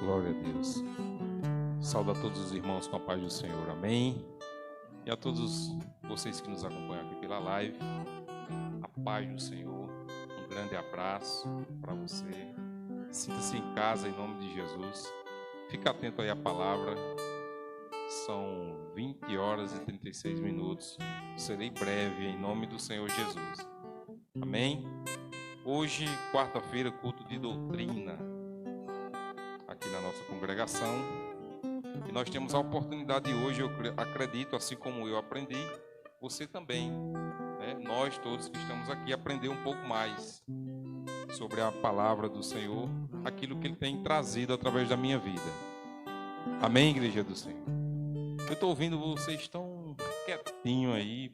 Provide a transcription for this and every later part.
Glória a Deus. Saúde a todos os irmãos com a paz do Senhor. Amém. E a todos vocês que nos acompanham aqui pela live, a paz do Senhor. Um grande abraço para você. Sinta-se em casa em nome de Jesus. Fique atento aí à palavra. São 20 horas e 36 minutos. Serei breve em nome do Senhor Jesus. Amém. Hoje, quarta-feira, culto de doutrina aqui na nossa congregação. E nós temos a oportunidade hoje, eu acredito, assim como eu aprendi, você também, né? Nós todos que estamos aqui, aprender um pouco mais sobre a palavra do Senhor, aquilo que Ele tem trazido através da minha vida. Amém, igreja do Senhor? Eu estou ouvindo vocês tão quietinho aí.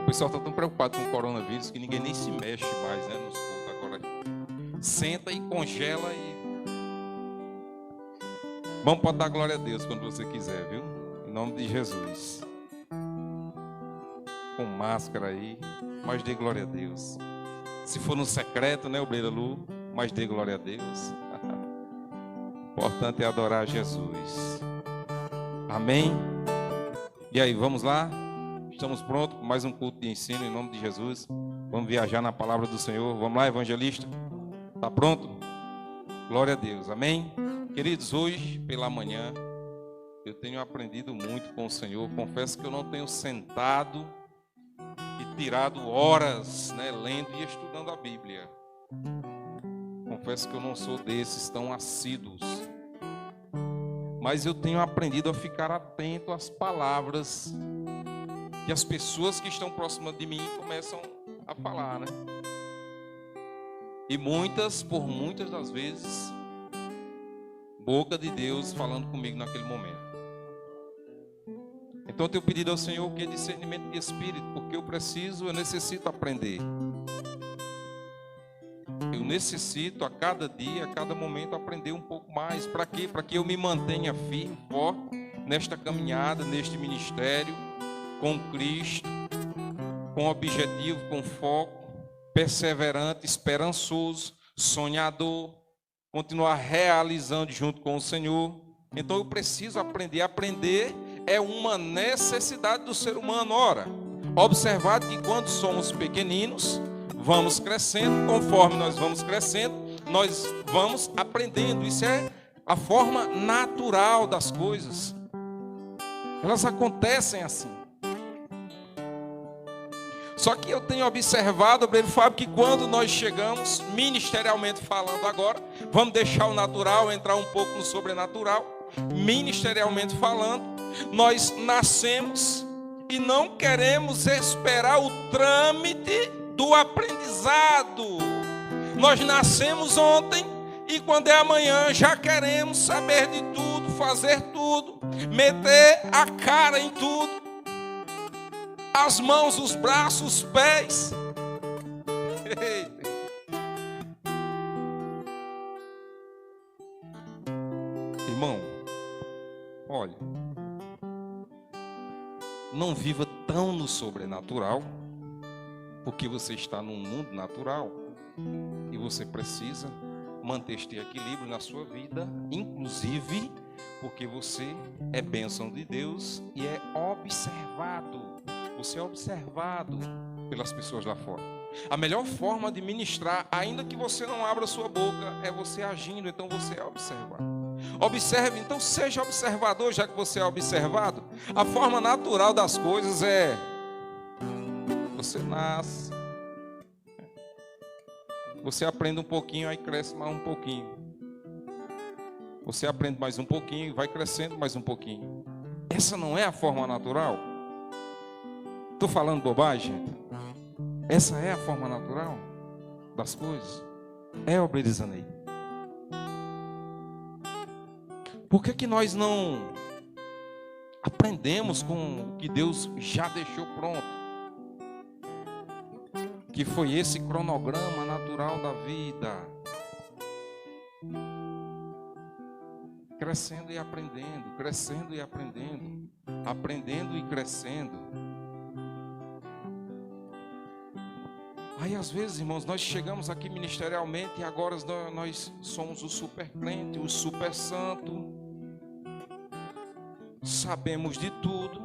O pessoal está tão preocupado com o coronavírus que ninguém nem se mexe mais, né? Nos cultos agora. Senta e congela e... Vamos pode dar glória a Deus quando você quiser, viu? Em nome de Jesus. Com máscara aí, mas dê glória a Deus. Se for no secreto, né, obreira Lu? Mas dê glória a Deus. O importante é adorar Jesus. Amém? E aí, vamos lá? Estamos prontos para mais um culto de ensino em nome de Jesus. Vamos viajar na palavra do Senhor. Vamos lá, evangelista? Está pronto? Glória a Deus. Amém? Queridos, hoje pela manhã eu tenho aprendido muito com o Senhor. Confesso que eu não tenho sentado e tirado horas, né, lendo e estudando a Bíblia. Confesso que eu não sou desses tão assíduos. Mas eu tenho aprendido a ficar atento às palavras que as pessoas que estão próximas de mim começam a falar, né? E por muitas das vezes, boca de Deus falando comigo naquele momento. Então eu tenho pedido ao Senhor que discernimento de espírito, porque eu necessito aprender. Eu necessito a cada dia, a cada momento aprender um pouco mais. Para quê? Para que eu me mantenha firme, forte nesta caminhada, neste ministério, com Cristo, com objetivo, com foco, perseverante, esperançoso, sonhador, continuar realizando junto com o Senhor. Então eu preciso aprender. Aprender é uma necessidade do ser humano. Ora, observar que quando somos pequeninos, vamos crescendo, conforme nós vamos crescendo, nós vamos aprendendo. Isso é a forma natural das coisas. Elas acontecem assim. Só que eu tenho observado, obreiro Fábio, que quando nós chegamos, ministerialmente falando agora, vamos deixar o natural, entrar um pouco no sobrenatural, ministerialmente falando, nós nascemos e não queremos esperar o trâmite do aprendizado. Nós nascemos ontem e quando é amanhã já queremos saber de tudo, fazer tudo, meter a cara em tudo. As mãos, os braços, os pés. Irmão, olha, não viva tão no sobrenatural, porque você está num mundo natural e você precisa manter este equilíbrio na sua vida, inclusive porque você é bênção de Deus e é observado. Você é observado pelas pessoas lá fora. A melhor forma de ministrar, ainda que você não abra sua boca, é você agindo. Então você é observado. Observe, então seja observador, já que você é observado. A forma natural das coisas é: você nasce, você aprende um pouquinho, aí cresce mais um pouquinho. Você aprende mais um pouquinho e vai crescendo mais um pouquinho. Essa não é a forma natural? Estou falando bobagem? Essa é a forma natural das coisas? É, obrerizanei. Por que nós não aprendemos com o que Deus já deixou pronto? Que foi esse cronograma natural da vida. Crescendo e aprendendo, crescendo e aprendendo, aprendendo e crescendo. Aí às vezes, irmãos, nós chegamos aqui ministerialmente e agora nós somos o super crente, o super santo. Sabemos de tudo,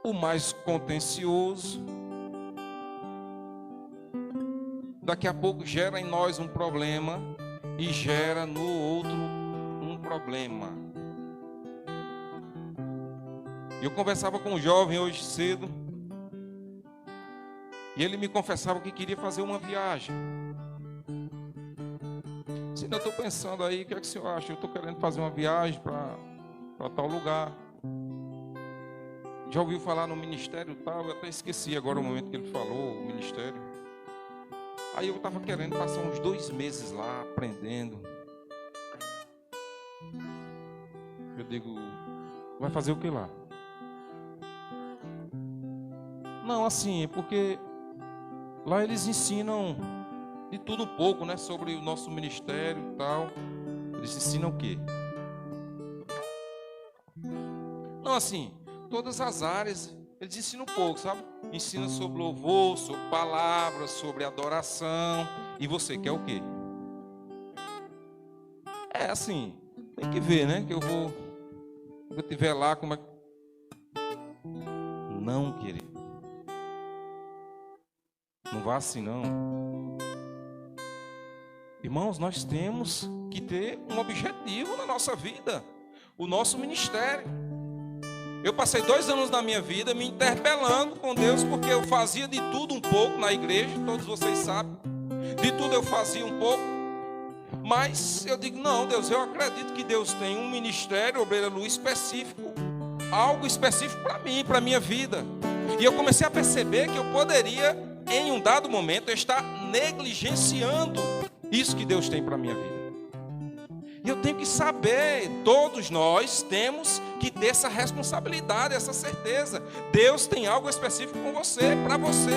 o mais contencioso. Daqui a pouco gera em nós um problema e gera no outro um problema. Eu conversava com um jovem hoje cedo e ele me confessava que queria fazer uma viagem. Se eu estou pensando aí, o que é que o senhor acha? Eu estou querendo fazer uma viagem para tal lugar. Já ouviu falar no ministério tal? Eu até esqueci agora o momento que ele falou, o ministério. Aí eu estava querendo passar uns 2 meses lá, aprendendo. Eu digo, vai fazer o que lá? Não, assim, é porque lá eles ensinam de tudo um pouco, né? Sobre o nosso ministério e tal. Eles ensinam o quê? Não, assim, todas as áreas, eles ensinam um pouco, sabe? Ensinam sobre louvor, sobre palavras, sobre adoração. E você quer o quê? É assim, tem que ver, né? Que eu vou, quando eu estiver lá, como é. Não, querido. Não vá assim, não. Irmãos, nós temos que ter um objetivo na nossa vida. O nosso ministério. Eu passei 2 anos da minha vida me interpelando com Deus, porque eu fazia de tudo um pouco na igreja, todos vocês sabem. De tudo eu fazia um pouco. Mas eu digo, não, Deus, eu acredito que Deus tem um ministério, Obreira Luz, específico. Algo específico para mim, para a minha vida. E eu comecei a perceber que eu poderia, em um dado momento, estar negligenciando isso que Deus tem para a minha vida. E eu tenho que saber, todos nós temos que ter essa responsabilidade, essa certeza. Deus tem algo específico com você, para você.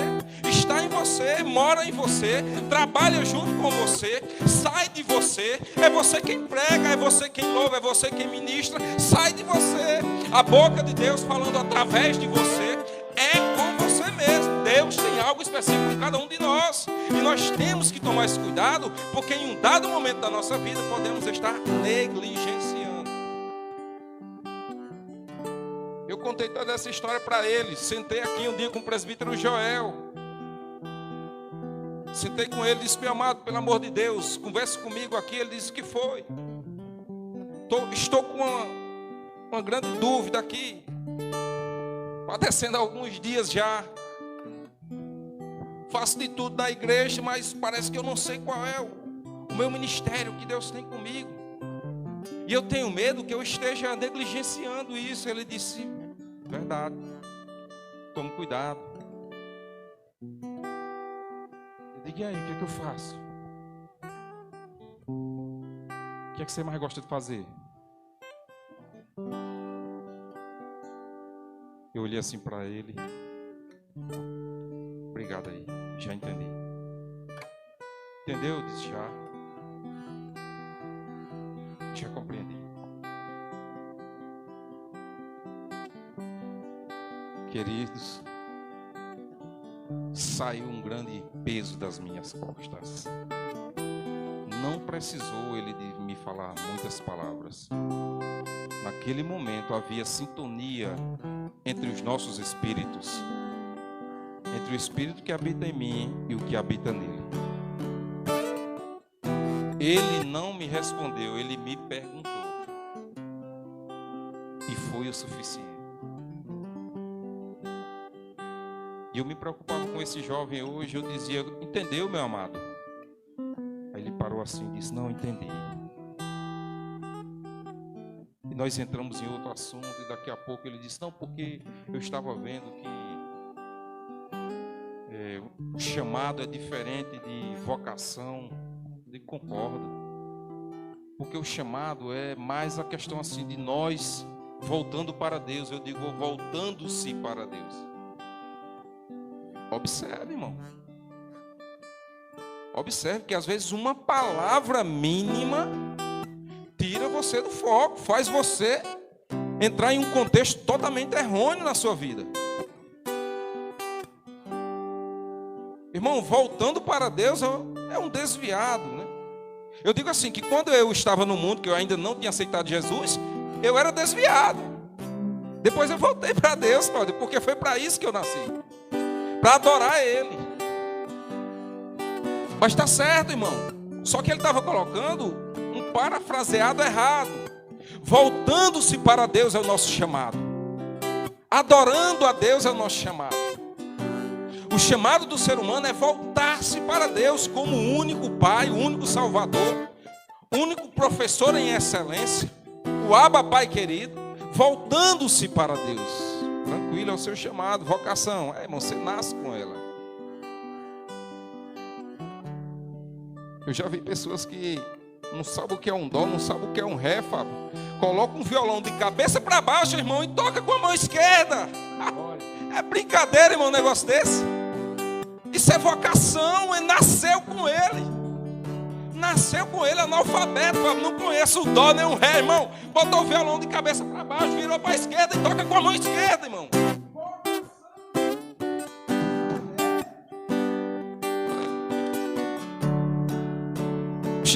Está em você, mora em você, trabalha junto com você, sai de você. É você quem prega, é você quem louva, é você quem ministra. Sai de você. A boca de Deus falando através de você é com você mesmo. Deus tem algo específico em cada um de nós. E nós temos que tomar esse cuidado, porque em um dado momento da nossa vida podemos estar negligenciando. Eu contei toda essa história para ele. Sentei aqui um dia com o presbítero Joel. Sentei com ele e disse, meu amado, pelo amor de Deus, converse comigo aqui. Ele disse, o que foi? Estou com uma grande dúvida aqui. Padecendo há alguns dias já. Faço de tudo na igreja, mas parece que eu não sei qual é o meu ministério que Deus tem comigo. E eu tenho medo que eu esteja negligenciando isso. Ele disse, verdade. Tome cuidado. Eu digo, e aí, o que é que eu faço? O que é que você mais gosta de fazer? Eu olhei assim para ele. Obrigado aí, já entendi. Entendeu? Eu disse, já compreendi. Queridos, saiu um grande peso das minhas costas. Não precisou ele de me falar muitas palavras. Naquele momento havia sintonia entre os nossos espíritos, entre o espírito que habita em mim e o que habita nele. Ele não me respondeu, ele me perguntou. E foi o suficiente. E eu me preocupava com esse jovem hoje, eu dizia, entendeu, meu amado? Aí ele parou assim e disse, não, entendi. E nós entramos em outro assunto e daqui a pouco ele disse, não, porque eu estava vendo que o chamado é diferente de vocação. Eu concordo. Porque o chamado é mais a questão assim de nós voltando para Deus. Eu digo, voltando-se para Deus. Observe, irmão. Observe que às vezes uma palavra mínima tira você do foco, faz você entrar em um contexto totalmente errôneo na sua vida. Irmão, voltando para Deus é um desviado, né? Eu digo assim, que quando eu estava no mundo, que eu ainda não tinha aceitado Jesus, eu era desviado. Depois eu voltei para Deus, Cláudio, porque foi para isso que eu nasci. Para adorar Ele. Mas está certo, irmão. Só que ele estava colocando um parafraseado errado. Voltando-se para Deus é o nosso chamado. Adorando a Deus é o nosso chamado. O chamado do ser humano é voltar-se para Deus como o único Pai, o único Salvador, o único professor em excelência, o Abba Pai querido, voltando-se para Deus. Tranquilo, é o seu chamado, vocação. Irmão, você nasce com ela. Eu já vi pessoas que não sabem o que é um dó, não sabem o que é um ré, Fábio. Coloca um violão de cabeça para baixo, irmão, e toca com a mão esquerda. É brincadeira, irmão, um negócio desse. Isso é vocação, nasceu com ele. Nasceu com ele, analfabeto, não conhece o dó nem o ré, irmão. Botou o violão de cabeça para baixo, virou para a esquerda e toca com a mão esquerda, irmão.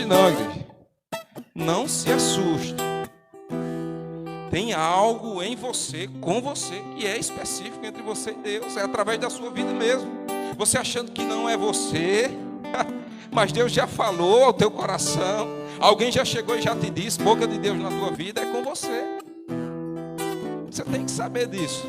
Não, igreja. Não se assuste. Tem algo em você, com você, que é específico entre você e Deus. É através da sua vida mesmo. Você achando que não é você, mas Deus já falou ao teu coração. Alguém já chegou e já te disse, boca de Deus na tua vida é com você. Você tem que saber disso.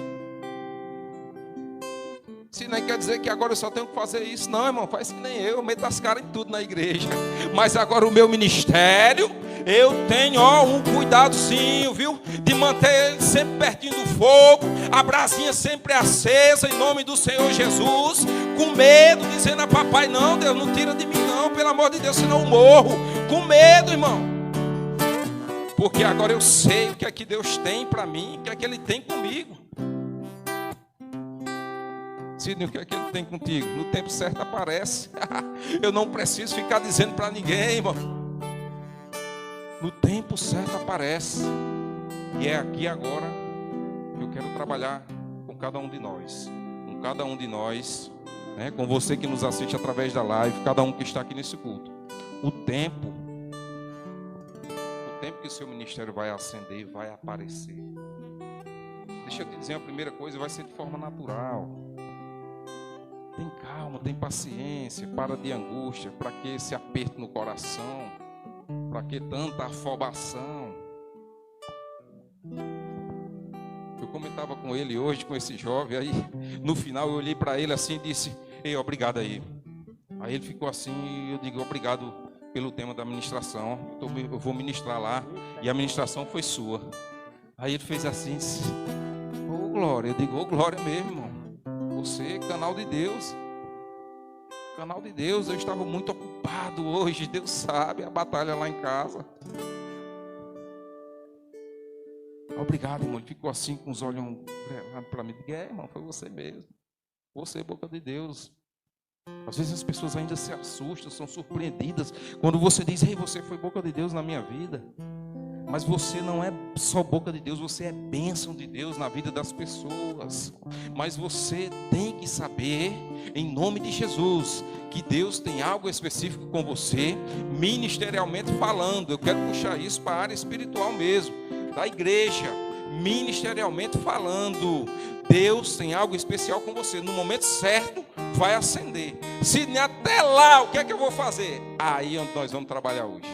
Se nem quer dizer que agora eu só tenho que fazer isso. Não, irmão, faz que nem eu meto as caras em tudo na igreja. Mas agora o meu ministério, eu tenho um cuidadozinho, viu? De manter ele sempre pertinho do fogo, a brasinha sempre acesa, em nome do Senhor Jesus. Com medo, dizendo a papai, não, Deus, não tira de mim não, pelo amor de Deus, senão eu morro. Com medo, irmão. Porque agora eu sei o que é que Deus tem para mim, o que é que Ele tem comigo. Sidney, o que é que Ele tem contigo? No tempo certo aparece. Eu não preciso ficar dizendo para ninguém, irmão. No tempo certo aparece. E é aqui agora que eu quero trabalhar com cada um de nós. Com cada um de nós, né? Com você que nos assiste através da live, cada um que está aqui nesse culto. O tempo que o seu ministério vai acender, vai aparecer. Deixa eu te dizer a primeira coisa, vai ser de forma natural. Tem calma, tem paciência, para de angústia, para que esse aperto no coração, para que tanta afobação. Eu comentava com ele hoje, com esse jovem, aí no final eu olhei para ele assim e disse, ei, obrigado aí. Aí ele ficou assim e eu digo, obrigado pelo tema da ministração, eu vou ministrar lá, e a ministração foi sua. Aí ele fez assim, disse, ô glória, eu digo, ô glória mesmo, irmão. Você, canal de Deus. Canal de Deus, eu estava muito ocupado hoje. Deus sabe, a batalha lá em casa. Obrigado, irmão. Ele ficou assim, com os olhos para mim. Irmão, foi você mesmo. Você, boca de Deus. Às vezes as pessoas ainda se assustam, são surpreendidas quando você diz, ei, você foi boca de Deus na minha vida. Mas você não é só boca de Deus, você é bênção de Deus na vida das pessoas. Mas você tem que saber, em nome de Jesus, que Deus tem algo específico com você, ministerialmente falando. Eu quero puxar isso para a área espiritual mesmo, da igreja, ministerialmente falando. Deus tem algo especial com você. No momento certo, vai acender. Se até lá, o que é que eu vou fazer? Aí é onde nós vamos trabalhar hoje.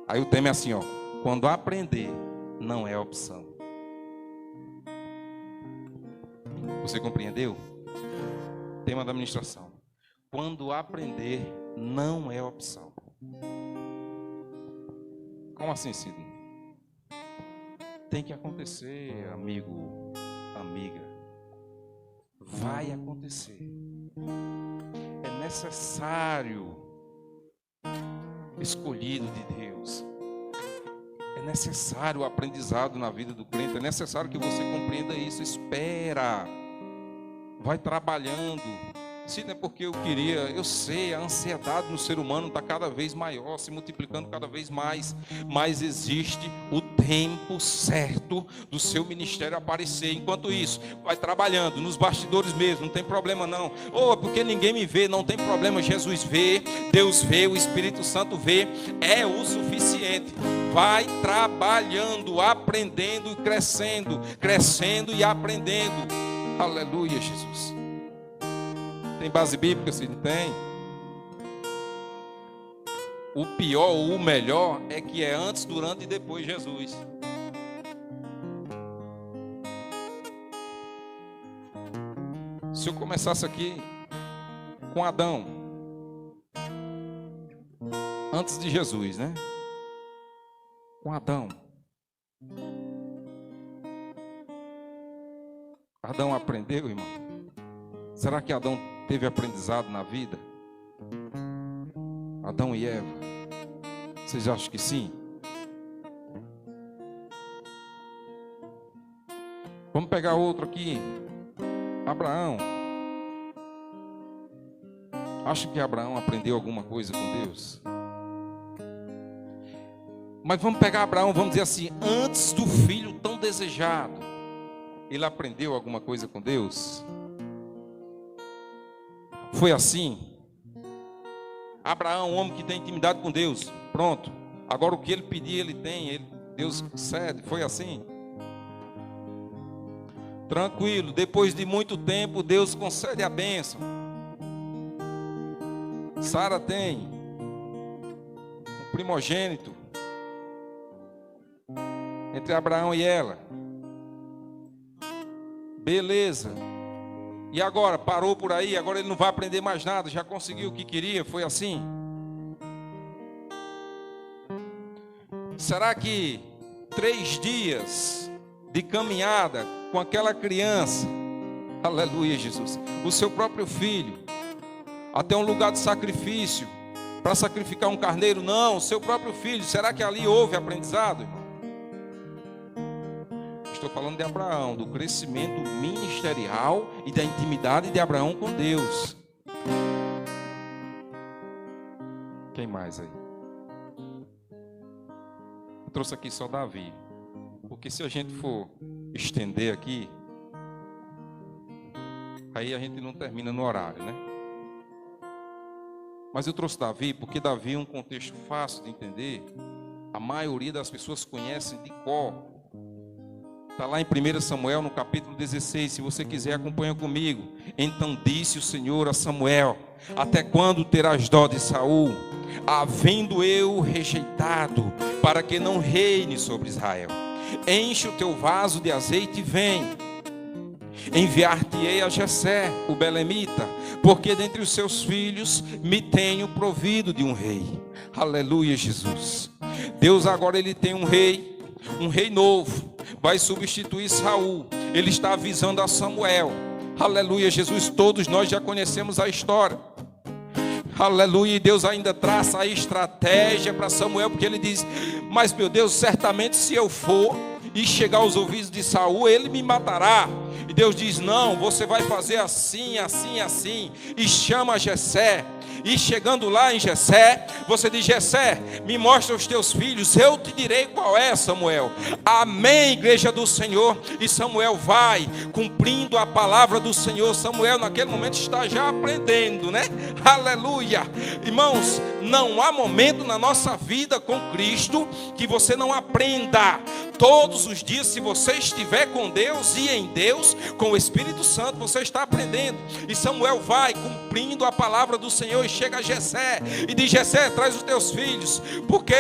Aí o tema é assim, ó. Quando aprender, não é opção. Você compreendeu? Tema da ministração. Quando aprender, não é opção. Como assim, Sidney? Tem que acontecer, amigo, amiga. Vai acontecer. É necessário. Escolhido de Deus. É necessário o aprendizado na vida do crente. É necessário que você compreenda isso. Espera. Vai trabalhando. Se não é porque eu queria, eu sei, a ansiedade no ser humano está cada vez maior, se multiplicando cada vez mais. Mas existe o tempo tempo certo do seu ministério aparecer. Enquanto isso, vai trabalhando nos bastidores mesmo, não tem problema não. Porque ninguém me vê, não tem problema. Jesus vê, Deus vê, o Espírito Santo vê, é o suficiente. Vai trabalhando, aprendendo e crescendo, crescendo e aprendendo. Aleluia, Jesus. Tem base bíblica? Se não tem. O pior ou o melhor é que é antes, durante e depois de Jesus. Se eu começasse aqui com Adão, antes de Jesus, né? Com Adão. Adão aprendeu, irmão? Será que Adão teve aprendizado na vida? Adão e Eva. Vocês acham que sim? Vamos pegar outro aqui. Abraão. Acho que Abraão aprendeu alguma coisa com Deus. Mas vamos pegar Abraão, vamos dizer assim, antes do filho tão desejado, ele aprendeu alguma coisa com Deus? Foi assim? Abraão, um homem que tem intimidade com Deus, pronto. Agora o que ele pedir, ele tem, Deus cede. Foi assim? Tranquilo, depois de muito tempo, Deus concede a bênção. Sara tem um primogênito entre Abraão e ela. Beleza. E agora? Parou por aí, agora ele não vai aprender mais nada, já conseguiu o que queria, foi assim? Será que 3 dias de caminhada com aquela criança, aleluia, Jesus, o seu próprio filho, até um lugar de sacrifício, para sacrificar um carneiro, não, o seu próprio filho, será que ali houve aprendizado, irmão? Estou falando de Abraão, do crescimento ministerial e da intimidade de Abraão com Deus. Quem mais aí? Eu trouxe aqui só Davi, porque se a gente for estender aqui, aí a gente não termina no horário, né? Mas eu trouxe Davi porque Davi é um contexto fácil de entender. A maioria das pessoas conhecem de cor. Está lá em 1 Samuel, no capítulo 16. Se você quiser, acompanha comigo. Então disse o Senhor a Samuel: até quando terás dó de Saul, havendo eu rejeitado, para que não reine sobre Israel? Enche o teu vaso de azeite e vem. Enviar-te-ei a Jessé, o belemita, porque dentre os seus filhos me tenho provido de um rei. Aleluia, Jesus. Deus agora ele tem um rei novo, vai substituir Saul. Ele está avisando a Samuel. Aleluia, Jesus. Todos nós já conhecemos a história. Aleluia, e Deus ainda traça a estratégia para Samuel, porque ele diz: mas meu Deus, certamente se eu for e chegar aos ouvidos de Saul, ele me matará. E Deus diz: não, você vai fazer assim, assim, assim, e chama Jessé. E chegando lá em Jessé, você diz: Jessé, me mostra os teus filhos, eu te direi qual é, Samuel. Amém, igreja do Senhor. E Samuel vai cumprindo a palavra do Senhor. Samuel naquele momento está já aprendendo, né? Aleluia. Irmãos, não há momento na nossa vida com Cristo que você não aprenda. Todos os dias, se você estiver com Deus e em Deus, com o Espírito Santo, você está aprendendo. E Samuel vai cumprindo a palavra do Senhor e chega a Jessé e diz: Jessé, traz os teus filhos, porque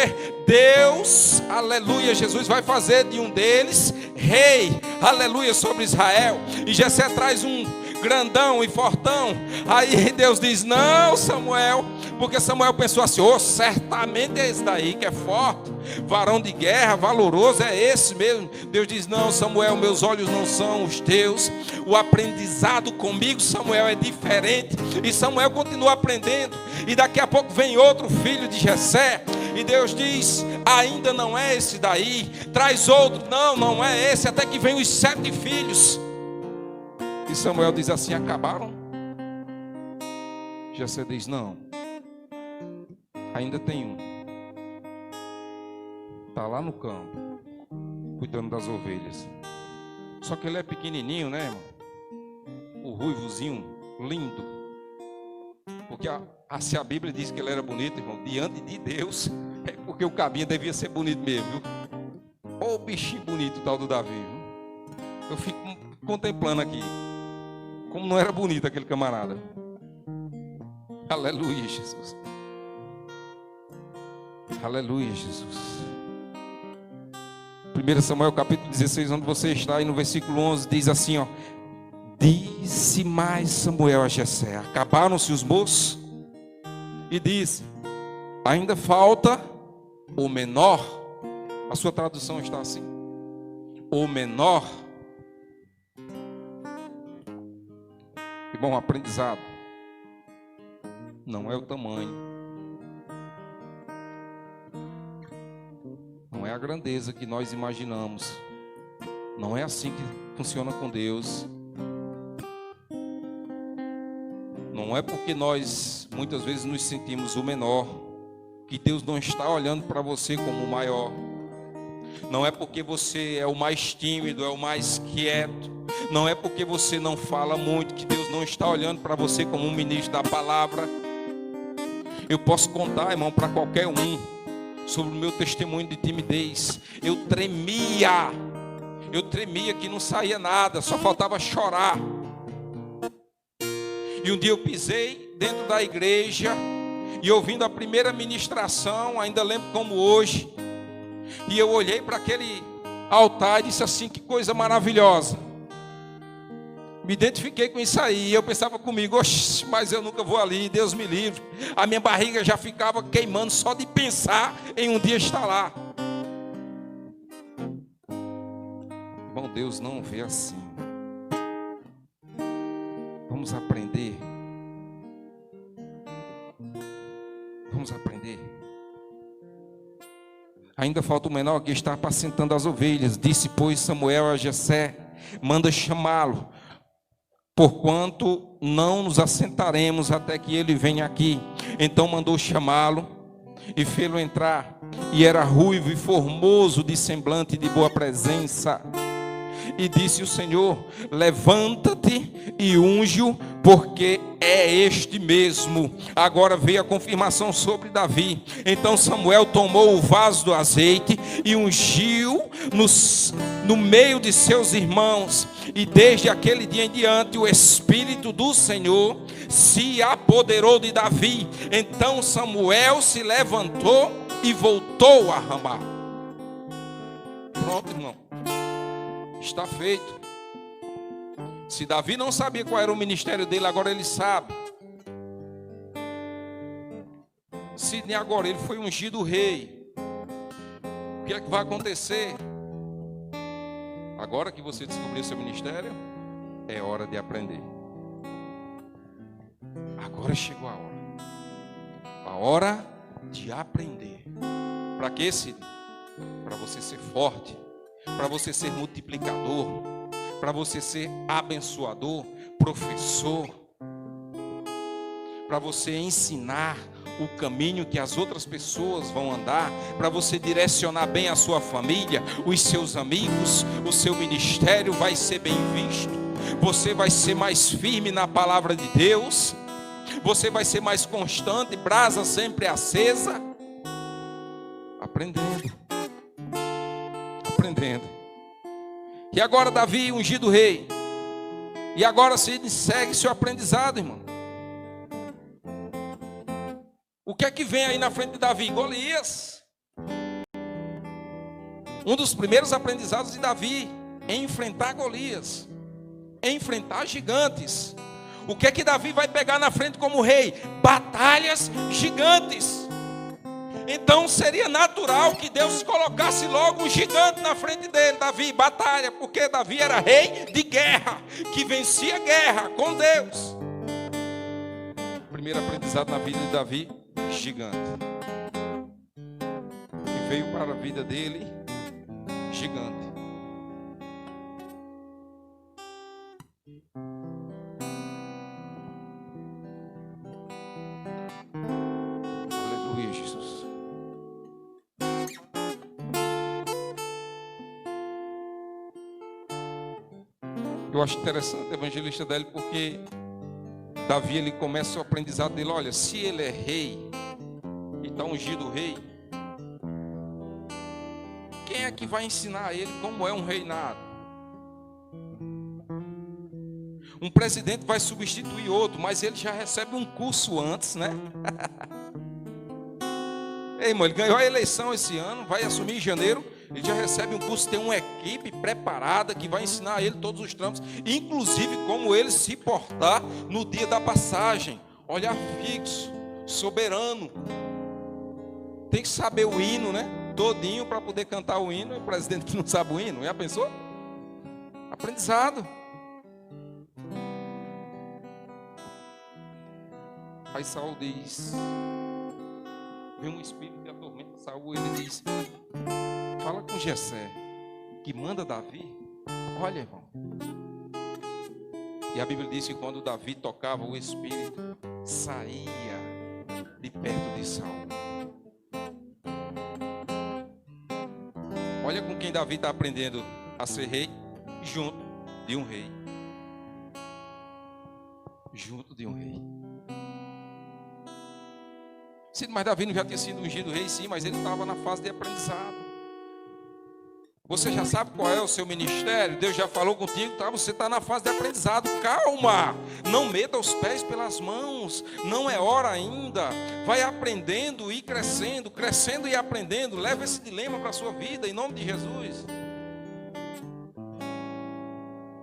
Deus, aleluia, Jesus vai fazer de um deles rei, aleluia, sobre Israel. E Jessé traz um grandão e fortão. Aí Deus diz: não, Samuel, porque Samuel pensou assim: certamente é esse daí que é forte, varão de guerra, valoroso, é esse mesmo. Deus diz: não, Samuel, meus olhos não são os teus. O aprendizado comigo, Samuel, é diferente. E Samuel continua aprendendo. E daqui a pouco vem outro filho de Jessé. E Deus diz: ainda não é esse daí, traz outro. Não, não é esse. Até que vem os 7 filhos. E Samuel diz assim: acabaram? Jessé diz: não, ainda tem um. Está lá no campo. cuidando das ovelhas. Só que ele é pequenininho, né, irmão? O ruivozinho, lindo. Porque se a Bíblia diz que ele era bonito, irmão, diante de Deus, é porque o cabinho devia ser bonito mesmo, viu? Ô bichinho bonito tal do Davi, viu? Eu fico contemplando aqui como não era bonito aquele camarada. Aleluia, Jesus. Aleluia, Jesus. 1 Samuel capítulo 16, onde você está, e no versículo 11 diz assim, ó: disse mais Samuel a Jessé: acabaram-se os moços? E disse: ainda falta o menor. A sua tradução está assim: o menor. Que bom aprendizado. Não é o tamanho, não é a grandeza que nós imaginamos. Não é assim que funciona com Deus. Não é porque nós muitas vezes nos sentimos o menor que Deus não está olhando para você como o maior. Não é porque você é o mais tímido, é o mais quieto. Não é porque você não fala muito que Deus não está olhando para você como um ministro da palavra. Eu posso contar, irmão, para qualquer um sobre o meu testemunho de timidez. Eu tremia que não saía nada, só faltava chorar. E um dia eu pisei dentro da igreja e ouvindo a primeira ministração, ainda lembro como hoje, e eu olhei para aquele altar e disse assim: que coisa maravilhosa. Me identifiquei com isso aí. Eu pensava comigo: oxe, mas eu nunca vou ali, Deus me livre. A minha barriga já ficava queimando só de pensar em um dia estar lá. Irmão, Deus não vê assim. Vamos aprender. Vamos aprender. Ainda falta o menor que está apacentando as ovelhas. Disse, pois, Samuel a Jessé: manda chamá-lo, porquanto não nos assentaremos até que ele venha aqui. Então mandou chamá-lo e fê-lo entrar. E era ruivo e formoso, de semblante e de boa presença. E disse o Senhor: levanta-te e unge-o, porque é este mesmo. Agora veio a confirmação sobre Davi. Então Samuel tomou o vaso do azeite e ungiu no meio de seus irmãos. E desde aquele dia em diante o Espírito do Senhor se apoderou de Davi. Então Samuel se levantou e voltou a Ramá. Pronto, irmão. Está feito. Se Davi não sabia qual era o ministério dele, agora ele sabe. Se agora ele foi ungido rei, o que é que vai acontecer? Agora que você descobriu seu ministério, é hora de aprender. Agora chegou a hora. A hora de aprender. Para quê, Cid? Para você ser forte, para você ser multiplicador, para você ser abençoador, professor, para você ensinar o caminho que as outras pessoas vão andar, para você direcionar bem a sua família, os seus amigos. O seu ministério vai ser bem visto. Você vai ser mais firme na palavra de Deus. Você vai ser mais constante, brasa sempre acesa. Aprendendo. E agora Davi, ungido rei. E agora se segue seu aprendizado, irmão. O que é que vem aí na frente de Davi? Golias. Um dos primeiros aprendizados de Davi é enfrentar Golias, é enfrentar gigantes. O que é que Davi vai pegar na frente como rei? Batalhas gigantes. Então seria natural que Deus colocasse logo um gigante na frente dele. Davi, batalha, porque Davi era rei de guerra, que vencia guerra com Deus. Primeiro aprendizado na vida de Davi: gigante. E veio para a vida dele, gigante. Aleluia, Jesus. Eu acho interessante o evangelista dele, porque Davi, ele começa o aprendizado dele. Olha, se ele é rei e está ungido rei, quem é que vai ensinar a ele como é um reinado? Um presidente vai substituir outro, mas ele já recebe um curso antes, né? Ei, irmão, ele ganhou a eleição esse ano, vai assumir em janeiro. Ele já recebe um curso, tem uma equipe preparada que vai ensinar a ele todos os trâmites, inclusive como ele se portar no dia da passagem. Olhar fixo, soberano. Tem que saber o hino, né? Todinho para poder cantar o hino. E o presidente que não sabe o hino, já pensou? Aprendizado. Aí Saul diz, vem um espírito que atormenta Saul, ele diz, fala com Jessé, que manda Davi. Olha, irmão. E a Bíblia diz que quando Davi tocava, o espírito saía de perto de Saul. Olha com quem Davi está aprendendo a ser rei, junto de um rei. Junto de um rei. Sim, mas Davi não já tinha sido ungido rei, sim, mas ele estava na fase de aprendizado. Você já sabe qual é o seu ministério? Deus já falou contigo, tá? Você está na fase de aprendizado. Calma! Não meta os pés pelas mãos. Não é hora ainda. Vai aprendendo e crescendo, crescendo e aprendendo. Leva esse dilema para a sua vida, em nome de Jesus.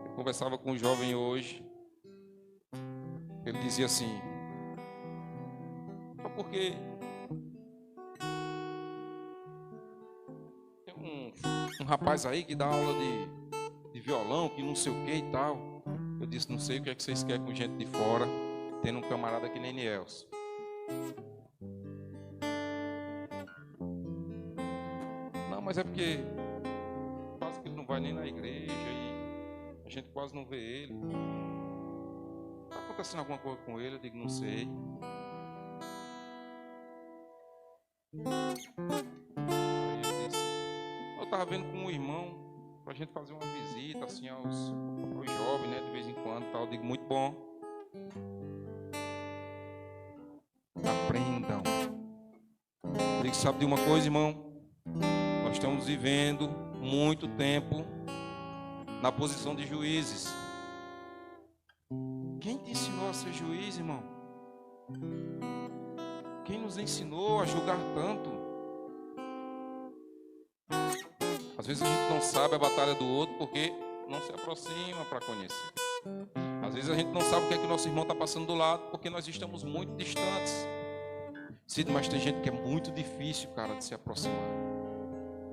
Eu conversava com um jovem hoje. Ele dizia assim, porque tem um rapaz aí que dá aula de violão, que não sei o que e tal. Eu disse, não sei o que é que vocês querem com gente de fora, tendo um camarada que nem Nielson. Não, mas é porque quase que ele não vai nem na igreja e a gente quase não vê ele. Está acontecendo alguma coisa com ele? Eu digo, não sei. Aí eu disse, eu estava vendo com um irmão para a gente fazer uma visita assim aos jovens, né, de vez em quando, tal. Eu digo, muito bom. Aprendam. Eu digo, sabe de uma coisa, irmão? Nós estamos vivendo muito tempo na posição de juízes. Quem te ensinou a ser juiz, irmão? Quem nos ensinou a julgar tanto? Às vezes a gente não sabe a batalha do outro porque não se aproxima para conhecer. Às vezes a gente não sabe o que é que o nosso irmão está passando do lado porque nós estamos muito distantes. Sim, mas tem gente que é muito difícil, cara, de se aproximar.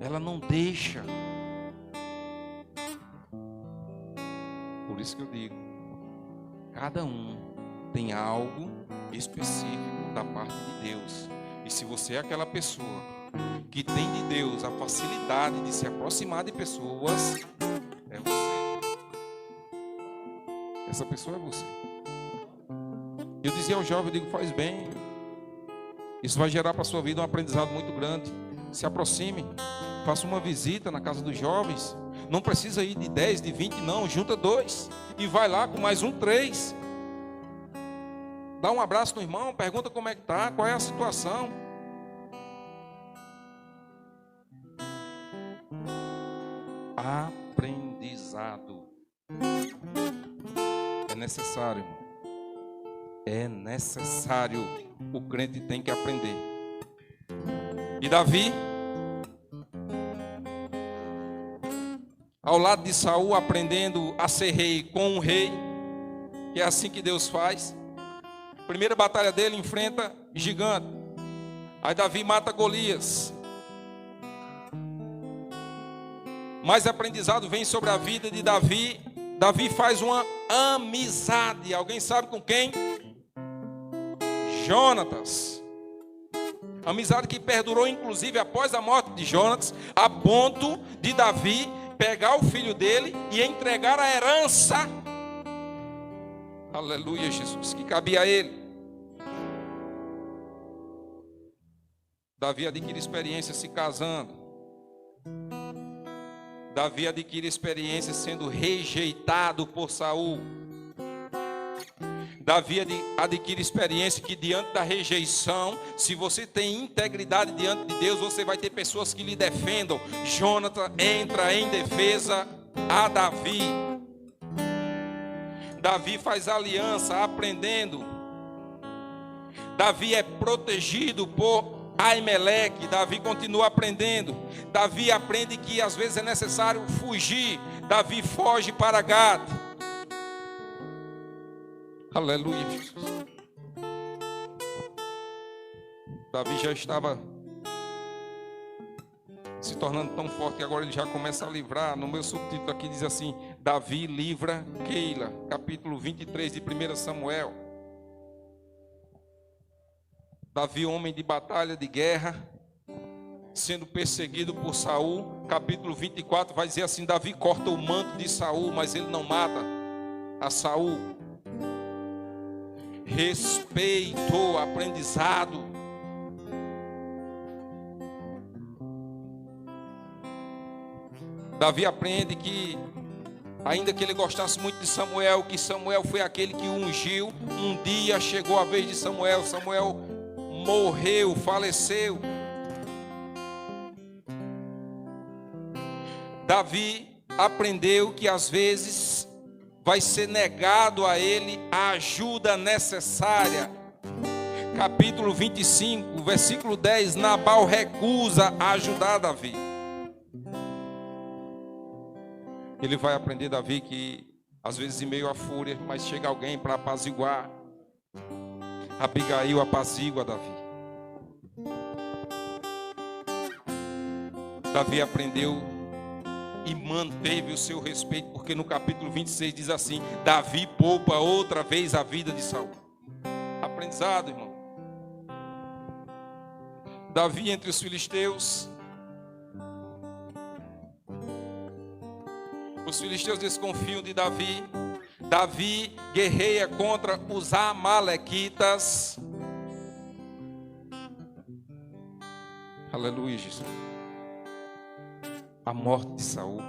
Ela não deixa. Por isso que eu digo, cada um tem algo específico da parte de Deus. E se você é aquela pessoa que tem de Deus a facilidade de se aproximar de pessoas, é você. Essa pessoa é você. Eu dizia ao jovem, eu digo, faz bem. Isso vai gerar para a sua vida um aprendizado muito grande. Se aproxime, faça uma visita na casa dos jovens. Não precisa ir de 10, de 20, não. Junta 2 e vai lá com mais 3. Dá um abraço no irmão, pergunta como é que está, qual é a situação. Aprendizado. É necessário, irmão. É necessário. O crente tem que aprender. E Davi, ao lado de Saul, aprendendo a ser rei com um rei, que é assim que Deus faz. Primeira batalha dele, enfrenta gigante. Aí Davi mata Golias. Mais aprendizado vem sobre a vida de Davi. Davi faz uma amizade. Alguém sabe com quem? Jonatas. Amizade que perdurou inclusive após a morte de Jonatas, a ponto de Davi pegar o filho dele e entregar a herança. Aleluia, Jesus, que cabia a ele. Davi adquire experiência se casando. Davi adquire experiência sendo rejeitado por Saul. Davi adquire experiência que diante da rejeição, se você tem integridade diante de Deus, você vai ter pessoas que lhe defendam. Jonathan entra em defesa a Davi. Davi faz aliança aprendendo. Davi é protegido por Aimeleque. Davi continua aprendendo. Davi aprende que às vezes é necessário fugir. Davi foge para Gad. Aleluia, Jesus. Davi já estava se tornando tão forte que agora ele já começa a livrar. No meu subtítulo aqui diz assim: Davi livra Keila, capítulo 23 de 1 Samuel. Davi, homem de batalha, de guerra, sendo perseguido por Saul. Capítulo 24 vai dizer assim: Davi corta o manto de Saul, mas ele não mata a Saul. Respeito, aprendizado. Davi aprende que, ainda que ele gostasse muito de Samuel, que Samuel foi aquele que o ungiu, um dia chegou a vez de Samuel. Samuel morreu, faleceu. Davi aprendeu que às vezes vai ser negado a ele a ajuda necessária. Capítulo 25, versículo 10, Nabal recusa a ajudar Davi. Ele vai aprender, Davi, que às vezes em meio à fúria, mas chega alguém para apaziguar. Abigail apazigua Davi. Davi aprendeu e manteve o seu respeito, porque no capítulo 26 diz assim: Davi poupa outra vez a vida de Saul. Aprendizado, irmão. Davi entre os filisteus. Os filisteus desconfiam de Davi. Davi guerreia contra os amalequitas. Aleluia, Jesus. A morte de Saul.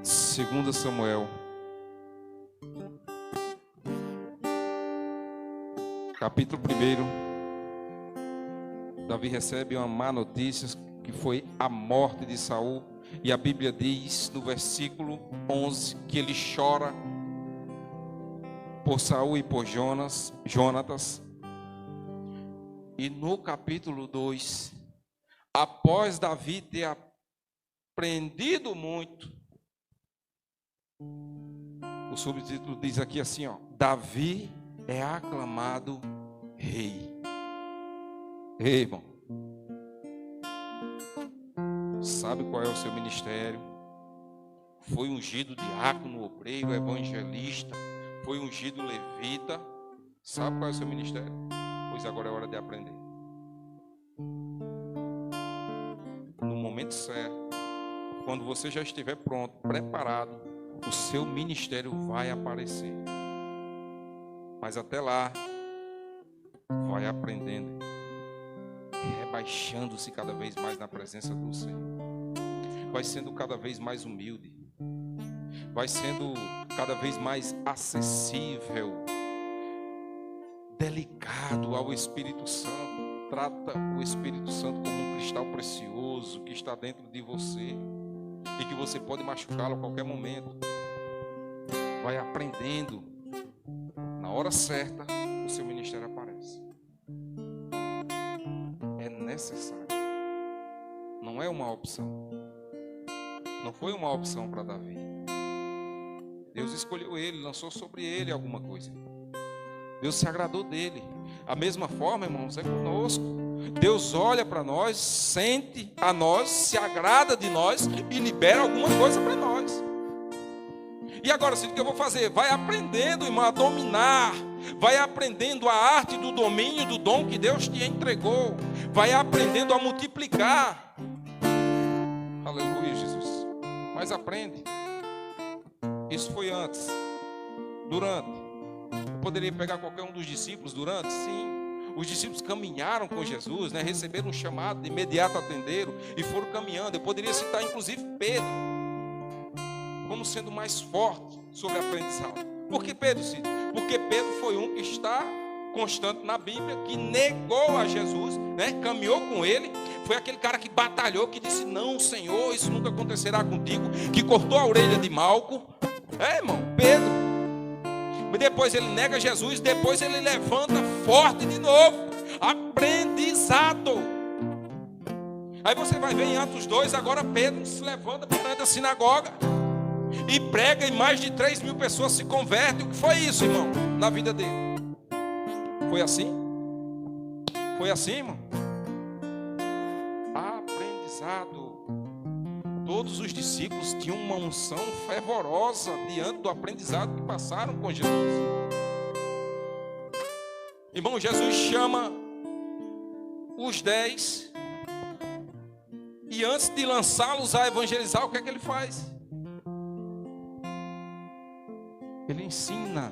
2 Samuel, capítulo 1. Davi recebe uma má notícia, que foi a morte de Saul. E a Bíblia diz no versículo 11 que ele chora por Saul e por Jonatas. E no capítulo 2, após Davi ter aprendido muito, o subtítulo diz aqui assim, ó: Davi é aclamado rei. Ei, irmão, sabe qual é o seu ministério? Foi ungido diácono, obreiro, evangelista, foi ungido levita. Sabe qual é o seu ministério? Pois agora é hora de aprender. No momento certo, quando você já estiver pronto, preparado, o seu ministério vai aparecer. Mas até lá, vai aprendendo, rebaixando-se cada vez mais na presença do Senhor. Vai sendo cada vez mais humilde. Vai sendo cada vez mais acessível, delicado ao Espírito Santo. Trata o Espírito Santo como um cristal precioso que está dentro de você e que você pode machucá-lo a qualquer momento. Vai aprendendo. Na hora certa, o seu ministério aparece. É necessário. Não é uma opção. Não foi uma opção para Davi. Deus escolheu ele, lançou sobre ele alguma coisa. Deus se agradou dele. A mesma forma, irmãos, é conosco. Deus olha para nós, sente a nós, se agrada de nós e libera alguma coisa para nós. E agora, o que eu vou fazer? Vai aprendendo, irmão, a dominar. Vai aprendendo a arte do domínio do dom que Deus te entregou. Vai aprendendo a multiplicar. Aleluia, Jesus. Mas aprende. Isso foi antes. Durante. Eu poderia pegar qualquer um dos discípulos durante? Sim. Os discípulos caminharam com Jesus, né? Receberam um chamado, de imediato atenderam e foram caminhando. Eu poderia citar inclusive Pedro como sendo mais forte sobre a aprendizado. Por que Pedro, Cid? Porque Pedro foi um que está constante na Bíblia, que negou a Jesus, né? Caminhou com ele. Foi aquele cara que batalhou, que disse: não, Senhor, isso nunca acontecerá contigo. Que cortou a orelha de Malco. Irmão, Pedro. Depois ele nega Jesus, depois ele levanta forte de novo. Aprendizado. Aí você vai ver em Atos 2, agora Pedro se levanta perante a sinagoga e prega, e mais de 3.000 pessoas se convertem. O que foi isso, irmão, na vida dele? Foi assim? Foi assim, irmão? Aprendizado. Todos os discípulos tinham uma unção fervorosa diante do aprendizado que passaram com Jesus. Irmão, Jesus chama os 10 e antes de lançá-los a evangelizar, o que é que ele faz? Ele ensina.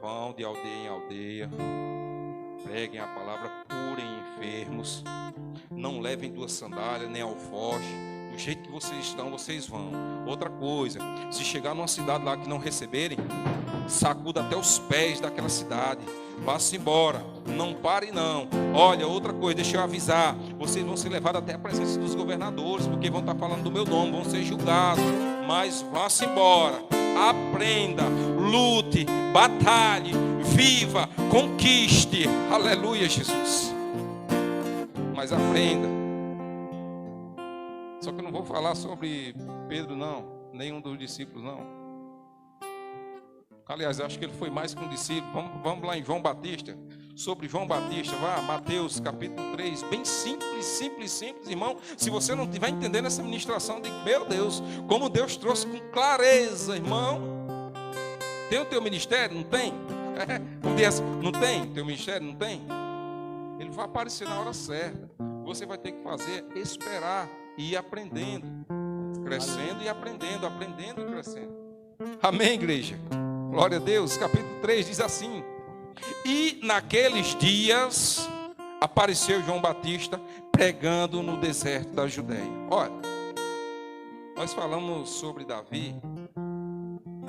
Vão de aldeia em aldeia, preguem a palavra, curem enfermos, não levem 2 sandálias nem alforje. Do jeito que vocês estão, vocês vão. Outra coisa, se chegar numa cidade lá que não receberem, sacuda até os pés daquela cidade. Vá-se embora, não pare não. Olha, outra coisa, deixa eu avisar, vocês vão ser levados até a presença dos governadores, porque vão estar falando do meu nome, vão ser julgados. Mas vá-se embora, aprenda, lute, batalhe, viva, conquiste. Aleluia, Jesus. Mas aprenda. Só que eu não vou falar sobre Pedro não, nenhum dos discípulos não. Aliás, eu acho que ele foi mais que um discípulo. Vamos lá em João Batista. Sobre João Batista, vá, Mateus capítulo 3. Bem simples, simples, simples, irmão. Se você não estiver entendendo essa ministração, diga: meu Deus, como Deus trouxe com clareza, irmão. Tem o teu ministério? Não tem? Não tem? Teu ministério? Não tem? Ele vai aparecer na hora certa. Você vai ter que fazer, esperar e ir aprendendo, crescendo e aprendendo, aprendendo e crescendo. Amém, igreja? Glória a Deus. Capítulo 3 diz assim: e naqueles dias apareceu João Batista pregando no deserto da Judeia. Olha, nós falamos sobre Davi,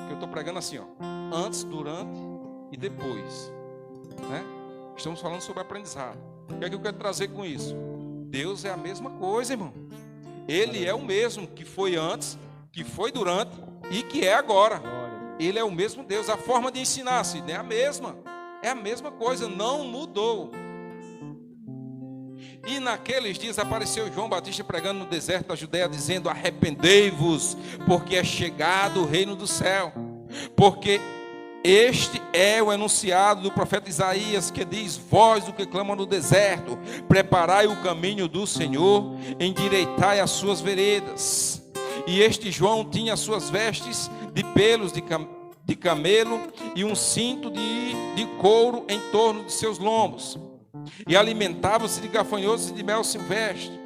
que eu estou pregando assim, ó, antes, durante e depois, né? Estamos falando sobre aprendizado. O que é que eu quero trazer com isso? Deus é a mesma coisa, irmão. Ele é o mesmo que foi antes, que foi durante e que é agora. Ele é o mesmo Deus. A forma de ensinar-se é a mesma. É a mesma coisa, não mudou. E naqueles dias apareceu João Batista pregando no deserto da Judeia, dizendo: arrependei-vos, porque é chegado o reino do céu. Porque este é o enunciado do profeta Isaías, que diz: vós o que clama no deserto, preparai o caminho do Senhor, endireitai as suas veredas. E este João tinha as suas vestes de pelos de camelo e um cinto de couro em torno de seus lombos, e alimentava-se de gafanhotos e de mel silvestre.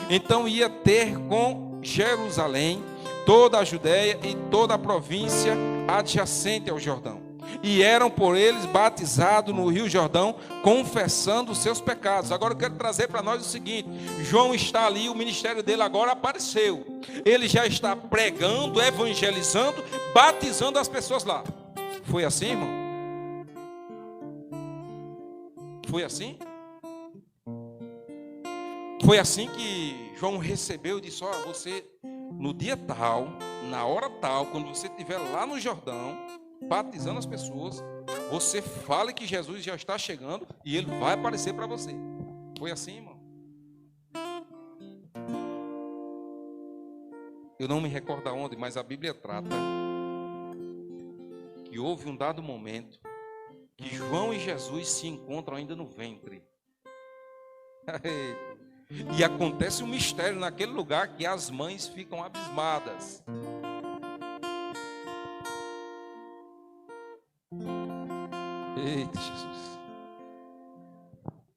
Então ia ter com Jerusalém toda a Judeia e toda a província adjacente ao Jordão, e eram por eles batizados no rio Jordão, confessando os seus pecados. Agora eu quero trazer para nós o seguinte: João está ali, o ministério dele agora apareceu. Ele já está pregando, evangelizando, batizando as pessoas lá. Foi assim, irmão? Foi assim? Foi assim que João recebeu e disse: ó, você, no dia tal, na hora tal, quando você estiver lá no Jordão, batizando as pessoas, você fale que Jesus já está chegando e ele vai aparecer para você. Foi assim, irmão? Eu não me recordo aonde, mas a Bíblia trata que houve um dado momento que João e Jesus se encontram ainda no ventre. E acontece um mistério naquele lugar que as mães ficam abismadas. Eita, Jesus.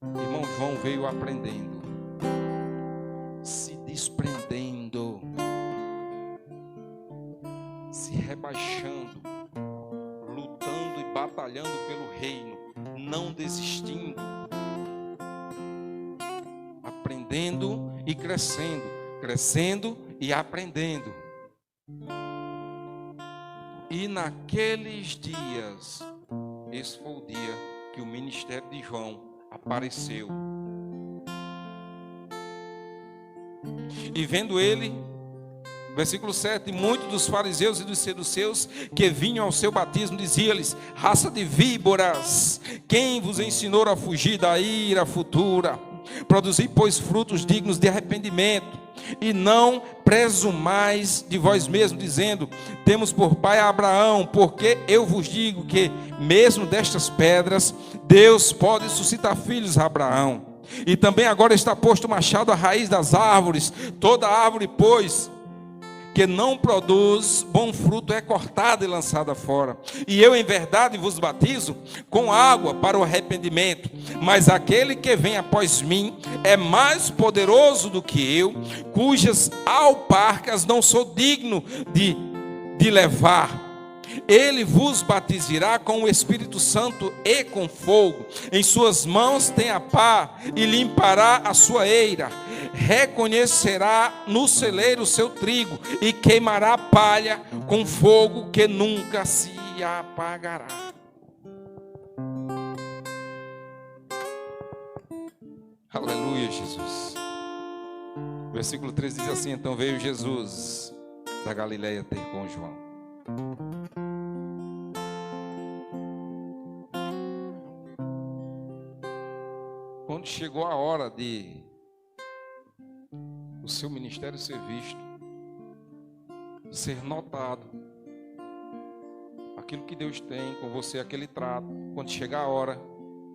Irmão, João veio aprendendo, se desprendendo, se rebaixando, lutando e batalhando pelo reino. aprendendo e crescendo, crescendo e aprendendo. E naqueles dias, esse foi o dia que o ministério de João apareceu. E vendo ele, versículo 7, muitos dos fariseus e dos saduceus que vinham ao seu batismo, diziam-lhes: raça de víboras, quem vos ensinou a fugir da ira futura? Produzi, pois, frutos dignos de arrependimento, e não presumais de vós mesmos, dizendo: temos por pai Abraão, porque eu vos digo que, mesmo destas pedras, Deus pode suscitar filhos a Abraão. E também agora está posto o machado à raiz das árvores. Toda árvore, pois, que não produz bom fruto é cortada e lançada fora. E eu em verdade vos batizo com água para o arrependimento, mas aquele que vem após mim é mais poderoso do que eu, cujas alparcas não sou digno de levar. Ele vos batizará com o Espírito Santo e com fogo. Em suas mãos tem a pá e limpará a sua eira. Reconhecerá no celeiro o seu trigo e queimará a palha com fogo que nunca se apagará. Aleluia, Jesus. Versículo 13 diz assim: então veio Jesus da Galileia ter com João. Quando chegou a hora de o seu ministério ser visto, ser notado, aquilo que Deus tem com você, aquele trato, quando chegar a hora,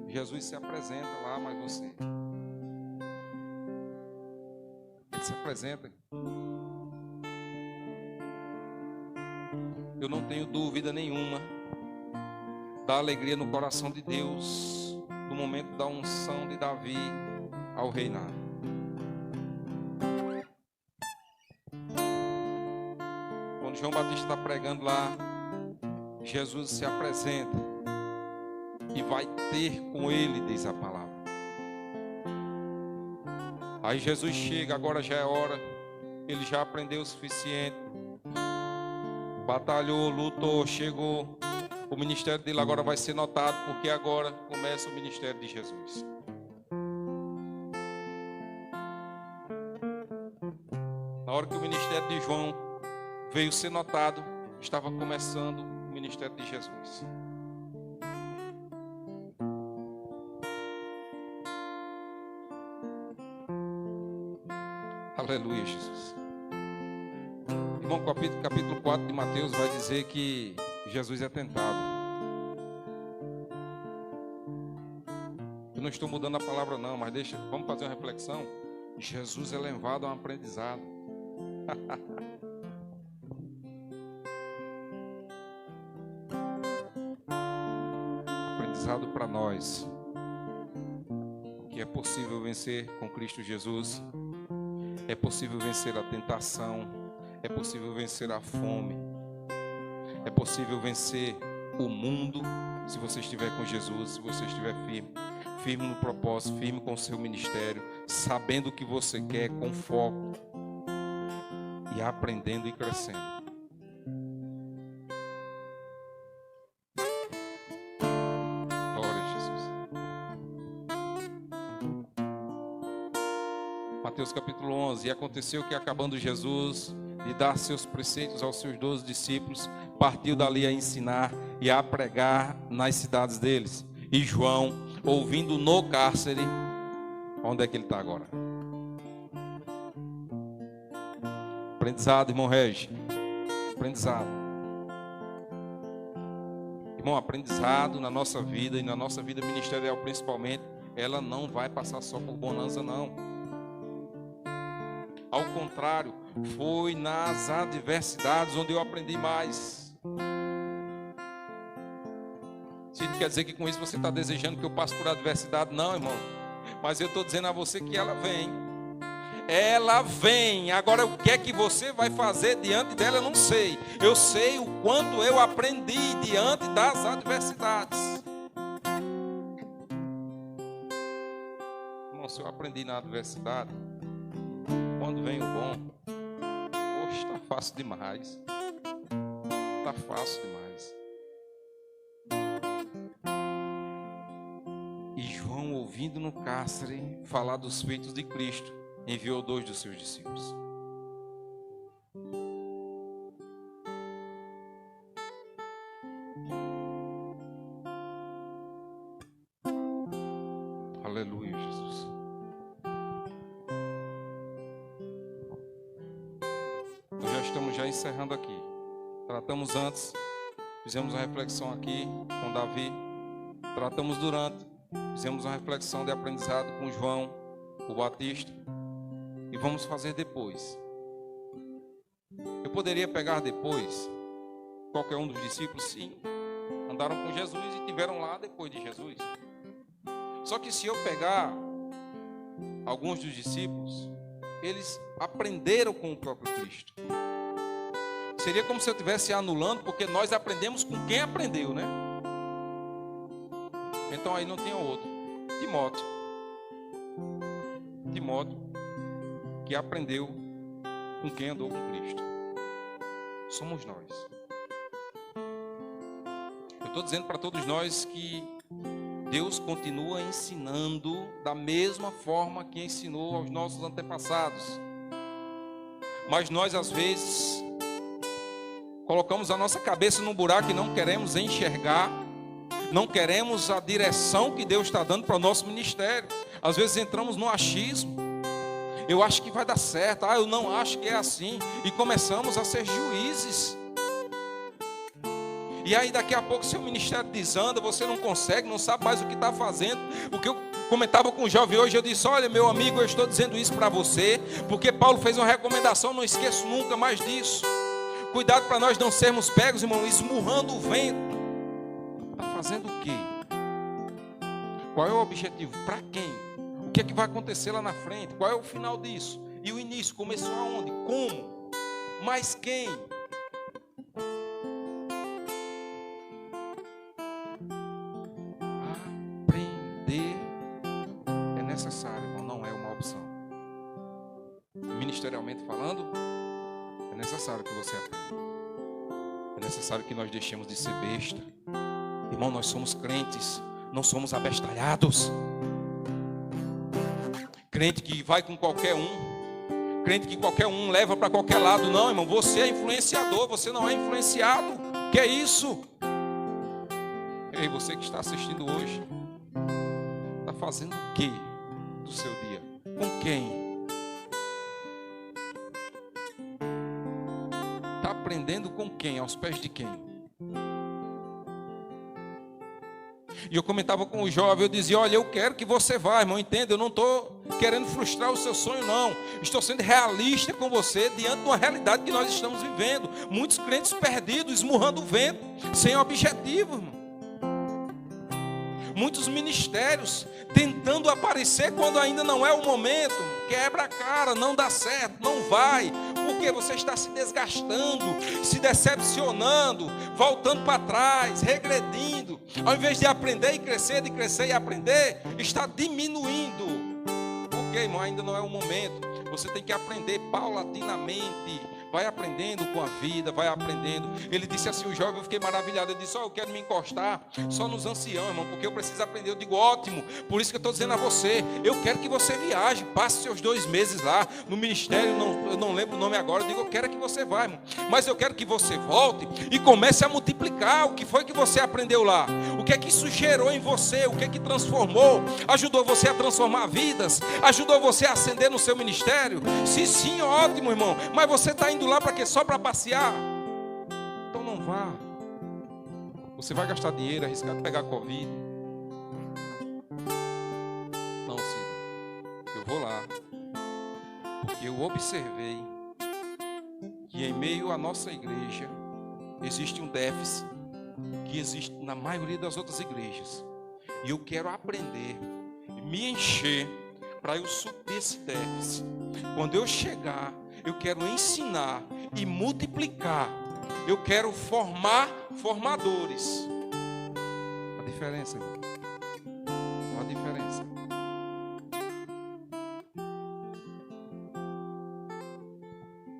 Jesus se apresenta lá, mas você, Ele se apresenta. Eu não tenho dúvida nenhuma da alegria no coração de Deus no momento da unção de Davi ao reinado. Quando João Batista está pregando lá, Jesus se apresenta e vai ter com ele, diz a palavra. Aí Jesus chega, agora já é hora, ele já aprendeu o suficiente, batalhou, lutou, chegou. O ministério dele agora vai ser notado, porque agora começa o ministério de Jesus. Na hora que o ministério de João veio ser notado, estava começando o ministério de Jesus. Aleluia, Jesus. Irmão, capítulo 4 de Mateus vai dizer que Jesus é tentado. Eu não estou mudando a palavra não, mas vamos fazer uma reflexão. Jesus é levado a um aprendizado. Aprendizado para nós. Que é possível vencer com Cristo Jesus. É possível vencer a tentação. É possível vencer a fome. É possível vencer o mundo se você estiver com Jesus, se você estiver firme no propósito, firme com o seu ministério, sabendo o que você quer, com foco e aprendendo e crescendo. Glória a Jesus. Mateus capítulo 11. E aconteceu que, acabando Jesus de dar seus preceitos aos seus 12 discípulos, partiu dali a ensinar e a pregar nas cidades deles. E João, ouvindo no cárcere, onde é que ele está agora? Aprendizado, irmão Regi. Aprendizado. Irmão, aprendizado na nossa vida e na nossa vida ministerial principalmente, ela não vai passar só por bonança, não. Ao contrário, foi nas adversidades onde eu aprendi mais. Se não quer dizer que com isso você está desejando que eu passe por adversidade, não, irmão. Mas eu estou dizendo a você que ela vem. Ela vem. Agora, o que é que você vai fazer diante dela, eu não sei. Eu sei o quanto eu aprendi diante das adversidades. Irmão, se eu aprendi na adversidade, quando vem o bom, poxa, está fácil demais. Está fácil demais. E João, ouvindo no cárcere falar dos feitos de Cristo, enviou 2 dos seus discípulos. Aleluia, Jesus. Nós já estamos encerrando aqui. Tratamos antes, fizemos uma reflexão aqui com Davi. Tratamos durante, fizemos uma reflexão de aprendizado com João, o Batista. E vamos fazer depois. Eu poderia pegar depois qualquer um dos discípulos, sim. Andaram com Jesus e estiveram lá depois de Jesus. Só que se eu pegar alguns dos discípulos, eles aprenderam com o próprio Cristo. Seria como se eu estivesse anulando, porque nós aprendemos com quem aprendeu, né? Então aí não tinha outro. Timóteo, que aprendeu com quem andou com Cristo. Somos nós. Eu estou dizendo para todos nós que Deus continua ensinando da mesma forma que ensinou aos nossos antepassados. Mas nós, às vezes, colocamos a nossa cabeça num buraco e não queremos enxergar, não queremos a direção que Deus está dando para o nosso ministério. Às vezes entramos no achismo. Eu acho que vai dar certo. Eu não acho que é assim. E começamos a ser juízes. E aí daqui a pouco seu ministério desanda, você não consegue, não sabe mais o que está fazendo. O que eu comentava com o jovem hoje, eu disse: olha, meu amigo, eu estou dizendo isso para você, porque Paulo fez uma recomendação, não esqueço nunca mais disso. Cuidado para nós não sermos pegos, irmão, esmurrando o vento. Está fazendo o quê? Qual é o objetivo? Para quem? O que é que vai acontecer lá na frente? Qual é o final disso? E o início começou aonde? Como? Mas quem? Aprender é necessário, irmão, não é uma opção. Ministerialmente falando, é necessário que você aprenda. É necessário que nós deixemos de ser besta. Irmão, nós somos crentes, não somos abestalhados. Crente que vai com qualquer um, crente que qualquer um leva para qualquer lado. Não, irmão, você é influenciador, você não é influenciado. Que é isso? Ei, você que está assistindo hoje, está fazendo o que do seu dia? Com quem? Está aprendendo com quem? Aos pés de quem? E eu comentava com o jovem, eu dizia: olha, eu quero que você vá, irmão, entenda, eu não estou querendo frustrar o seu sonho, não. Estou sendo realista com você, diante de uma realidade que nós estamos vivendo. Muitos crentes perdidos, esmurrando o vento, sem objetivo, irmão. Muitos ministérios tentando aparecer quando ainda não é o momento. Quebra a cara, não dá certo, não vai. Porque você está se desgastando, se decepcionando, voltando para trás, regredindo. Ao invés de aprender e crescer, de crescer e aprender, está diminuindo. Porque, irmão, ainda não é o momento. Você tem que aprender paulatinamente. Vai aprendendo com a vida, vai aprendendo. Ele disse assim, o jovem, eu fiquei maravilhado. Ele disse: eu quero me encostar só nos anciãos, irmão, porque eu preciso aprender. Eu digo: ótimo, por isso que eu estou dizendo a você, eu quero que você viaje, passe seus 2 meses lá no ministério, eu não lembro o nome agora. Eu digo: eu quero que você vá, irmão, mas eu quero que você volte e comece a multiplicar o que foi que você aprendeu lá. O que é que isso gerou em você, o que é que transformou, ajudou você a transformar vidas, ajudou você a ascender no seu ministério. Se sim, ótimo, irmão, mas você está indo lá para quê? Só para passear? Então não vá. Você vai gastar dinheiro, arriscar de pegar Covid. Não, Cida, eu vou lá porque eu observei que em meio à nossa igreja existe um déficit que existe na maioria das outras igrejas, e eu quero aprender, me encher para eu suprir esse déficit. Quando eu chegar, eu quero ensinar e multiplicar. Eu quero formar formadores. A diferença, irmão. A diferença.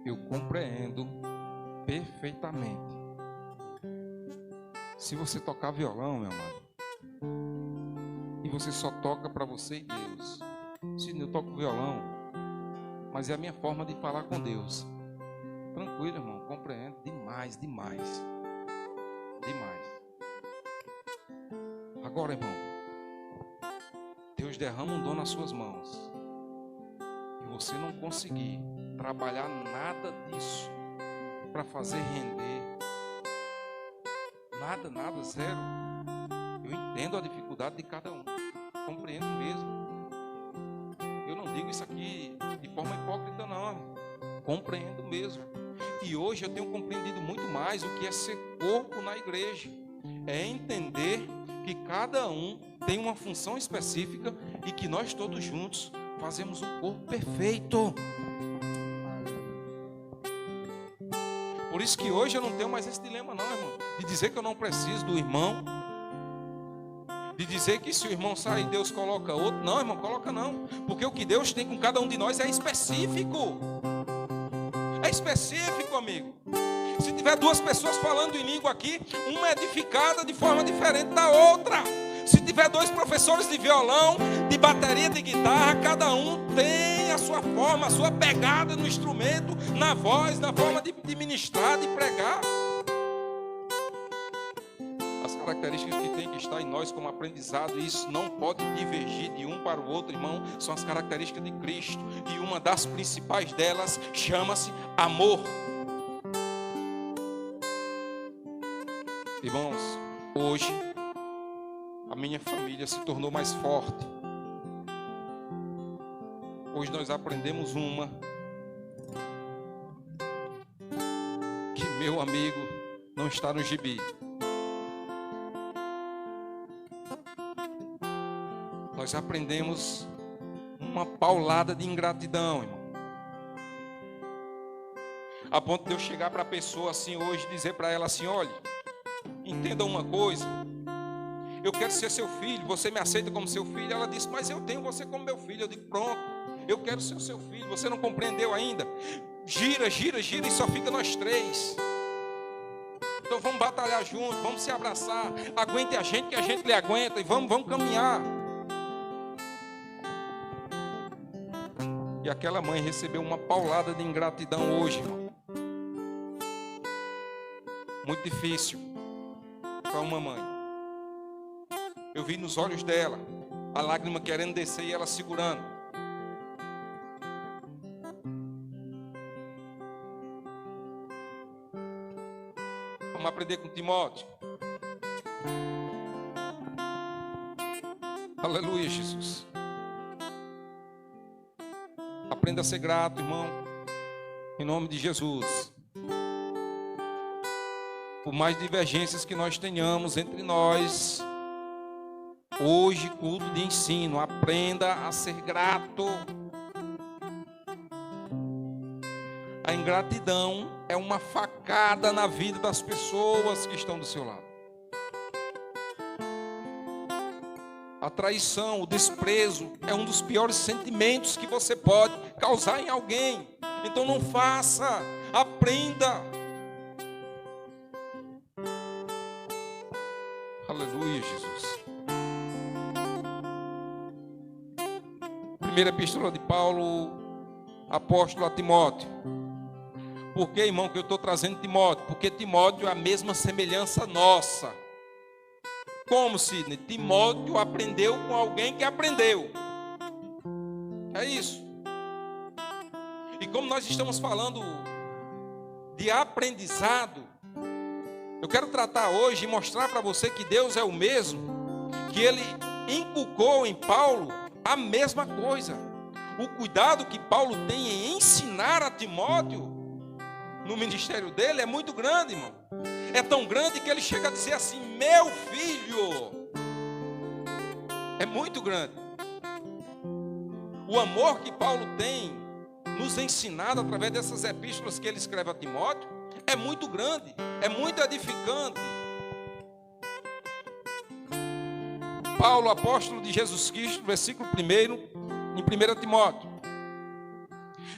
eu compreendo perfeitamente. Se você tocar violão, meu amado, e você só toca para você e Deus. Se eu toco violão, mas é a minha forma de falar com Deus. Tranquilo, irmão, compreendo demais, demais. Demais. Agora, irmão, Deus derrama um dom nas suas mãos e você não conseguir trabalhar nada disso para fazer render nada, zero. Eu entendo a dificuldade de cada um, compreendo mesmo. Eu não digo isso aqui de forma hipócrita, não. Compreendo mesmo. E hoje eu tenho compreendido muito mais o que é ser corpo na igreja. É entender que cada um tem uma função específica e que nós todos juntos fazemos um corpo perfeito. Por isso que hoje eu não tenho mais esse dilema, não, irmão. De dizer que eu não preciso do irmão. De dizer que se o irmão sai, Deus coloca outro. Não, irmão, coloca não. Porque o que Deus tem com cada um de nós é específico. É específico, amigo. Se tiver duas pessoas falando em língua aqui, uma é edificada de forma diferente da outra. Se tiver dois professores de violão, de bateria, de guitarra, cada um tem a sua forma, a sua pegada no instrumento, na voz, na forma de ministrar, de pregar. As características que tem que estar em nós como aprendizado, e isso não pode divergir de um para o outro, irmão, são as características de Cristo. E uma das principais delas chama-se amor. Irmãos, hoje a minha família se tornou mais forte. Hoje nós aprendemos uma que, meu amigo, não está no gibi. Nós aprendemos uma paulada de ingratidão, irmão. A ponto de eu chegar para a pessoa assim hoje e dizer para ela assim: olha, entenda uma coisa, eu quero ser seu filho, você me aceita como seu filho? Ela disse: mas eu tenho você como meu filho. Eu digo: pronto, eu quero ser o seu filho, você não compreendeu ainda? Gira e só fica nós três. Então vamos batalhar juntos, vamos se abraçar, aguente a gente que a gente lhe aguenta, e vamos caminhar. E aquela mãe recebeu uma paulada de ingratidão hoje, irmão. Muito difícil para uma mãe. Eu vi nos olhos dela a lágrima querendo descer e ela segurando. Vamos aprender com Timóteo. Aleluia, Jesus. Aprenda a ser grato, irmão, em nome de Jesus. Por mais divergências que nós tenhamos entre nós, hoje, culto de ensino, aprenda a ser grato. A ingratidão é uma facada na vida das pessoas que estão do seu lado. A traição, o desprezo é um dos piores sentimentos que você pode causar em alguém. Então não faça, aprenda. Aleluia, Jesus. Primeira epístola de Paulo, apóstolo a Timóteo. Por que, irmão, que eu estou trazendo Timóteo? Porque Timóteo é a mesma semelhança nossa. Como, Sidney? Timóteo aprendeu com alguém que aprendeu. É isso. E como nós estamos falando de aprendizado, eu quero tratar hoje e mostrar para você que Deus é o mesmo, que Ele inculcou em Paulo a mesma coisa. O cuidado que Paulo tem em ensinar a Timóteo no ministério dele é muito grande, irmão. É tão grande que ele chega a dizer assim: meu filho. É muito grande. O amor que Paulo tem nos ensinado através dessas epístolas que ele escreve a Timóteo é muito grande, é muito edificante. Paulo, apóstolo de Jesus Cristo, versículo 1, em 1 Timóteo.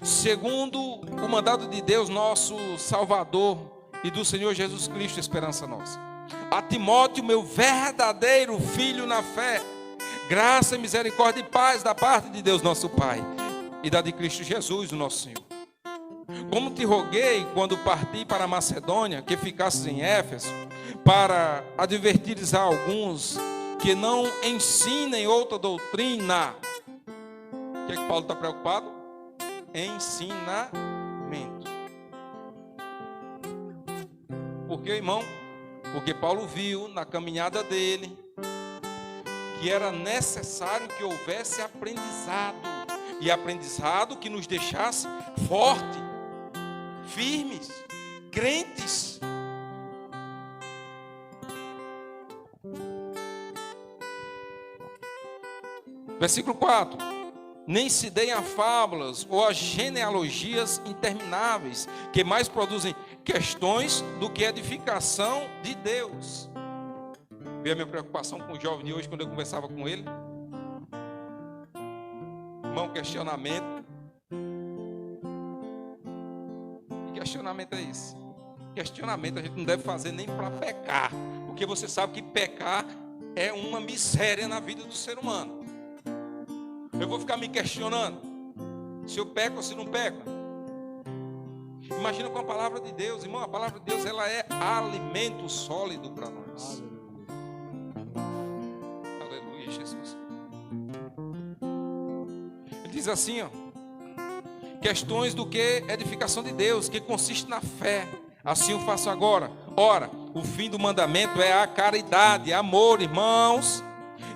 segundo o mandado de Deus, nosso Salvador, e do Senhor Jesus Cristo, esperança nossa. A Timóteo, meu verdadeiro filho na fé, graça, misericórdia e paz da parte de Deus nosso Pai e da de Cristo Jesus, o nosso Senhor. Como te roguei quando parti para a Macedônia, que ficasses em Éfeso, para advertires a alguns que não ensinem outra doutrina. O que é que Paulo está preocupado? Ensinamento. Por que, irmão? Porque Paulo viu na caminhada dele que era necessário que houvesse aprendizado. E aprendizado que nos deixasse fortes, firmes, crentes. Versículo 4. Nem se deem a fábulas ou a genealogias intermináveis, que mais produzem questões do que edificação de Deus. Vê a minha preocupação com o jovem de hoje, quando eu conversava com ele. Irmão, questionamento. Que questionamento é esse? Questionamento a gente não deve fazer nem para pecar, porque você sabe que pecar é uma miséria na vida do ser humano. Eu vou ficar me questionando se eu peco ou se não peco. Imagina com a palavra de Deus, irmão. A palavra de Deus, ela é alimento sólido para nós. Aleluia, Jesus. Ele diz assim, ó: questões do que edificação de Deus, que consiste na fé. Assim eu faço agora. Ora, o fim do mandamento é a caridade, amor, irmãos,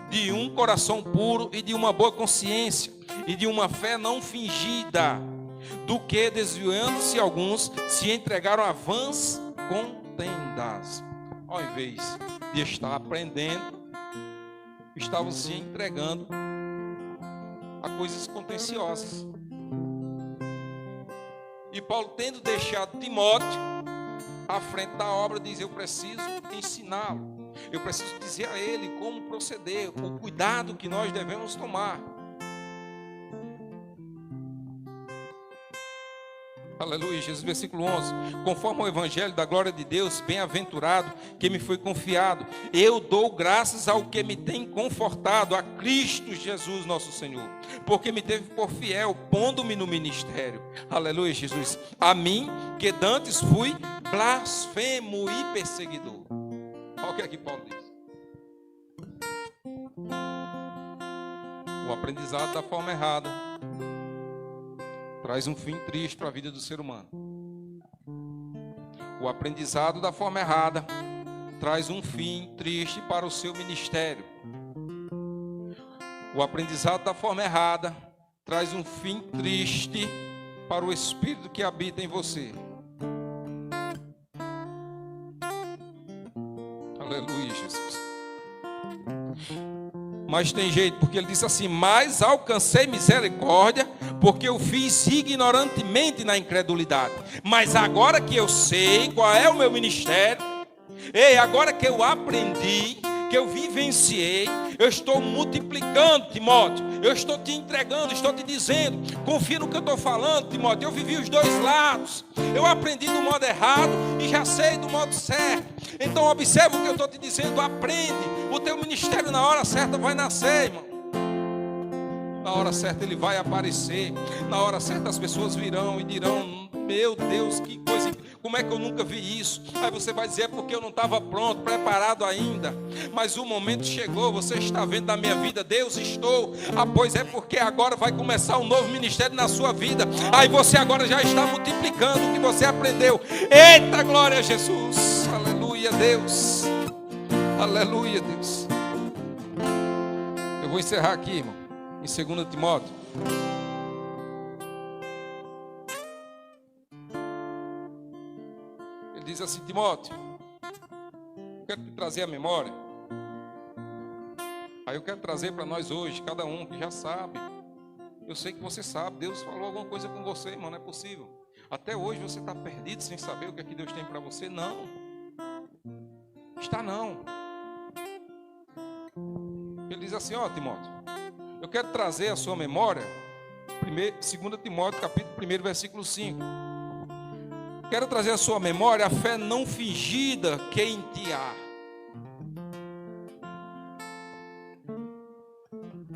de um coração puro e de uma boa consciência, e de uma fé não fingida, do que, desviando-se alguns, se entregaram a vãs contendas. Ao invés de estar aprendendo, estavam se entregando a coisas contenciosas. E Paulo, tendo deixado Timóteo à frente da obra, diz: eu preciso ensiná-lo. Eu preciso dizer a ele como proceder, o cuidado que nós devemos tomar. Aleluia, Jesus, versículo 11. Conforme o evangelho da glória de Deus, bem-aventurado que me foi confiado, eu dou graças ao que me tem confortado, a Cristo Jesus nosso Senhor, porque me teve por fiel, pondo-me no ministério. Aleluia, Jesus. A mim, que dantes fui blasfemo e perseguidor. Olha o que é que Paulo diz. O aprendizado da forma errada traz um fim triste para a vida do ser humano. O aprendizado da forma errada traz um fim triste para o seu ministério. O aprendizado da forma errada traz um fim triste para o Espírito que habita em você. Aleluia, Jesus. Mas tem jeito, porque ele disse assim: mas alcancei misericórdia, porque eu fiz ignorantemente na incredulidade. Mas agora que eu sei qual é o meu ministério, agora que eu aprendi, que eu vivenciei, eu estou multiplicando, Timóteo. Eu estou te entregando, estou te dizendo, confia no que eu estou falando, Timóteo. Eu vivi os dois lados. Eu aprendi do modo errado e já sei do modo certo. Então observa o que eu estou te dizendo, aprende. O teu ministério na hora certa vai nascer, irmão. Na hora certa ele vai aparecer. Na hora certa as pessoas virão e dirão: meu Deus, que coisa, como é que eu nunca vi isso? Aí você vai dizer: é porque eu não estava pronto, preparado ainda. Mas o momento chegou, você está vendo da minha vida. Deus, estou. Pois é porque agora vai começar um novo ministério na sua vida. Aí você agora já está multiplicando o que você aprendeu. Eita, glória a Jesus. Aleluia, Deus. Aleluia, Deus. Eu vou encerrar aqui, irmão, em 2 Timóteo. Ele diz assim: Timóteo, eu quero te trazer a memória. Aí eu quero trazer para nós hoje, cada um que já sabe. Eu sei que você sabe, Deus falou alguma coisa com você, irmão, não é possível. Até hoje você está perdido sem saber o que é que Deus tem para você? Não. Está não. Ele diz assim: ó, Timóteo, eu quero trazer à sua memória 2 Timóteo, capítulo 1, versículo 5. Quero trazer à sua memória a fé não fingida que em ti há.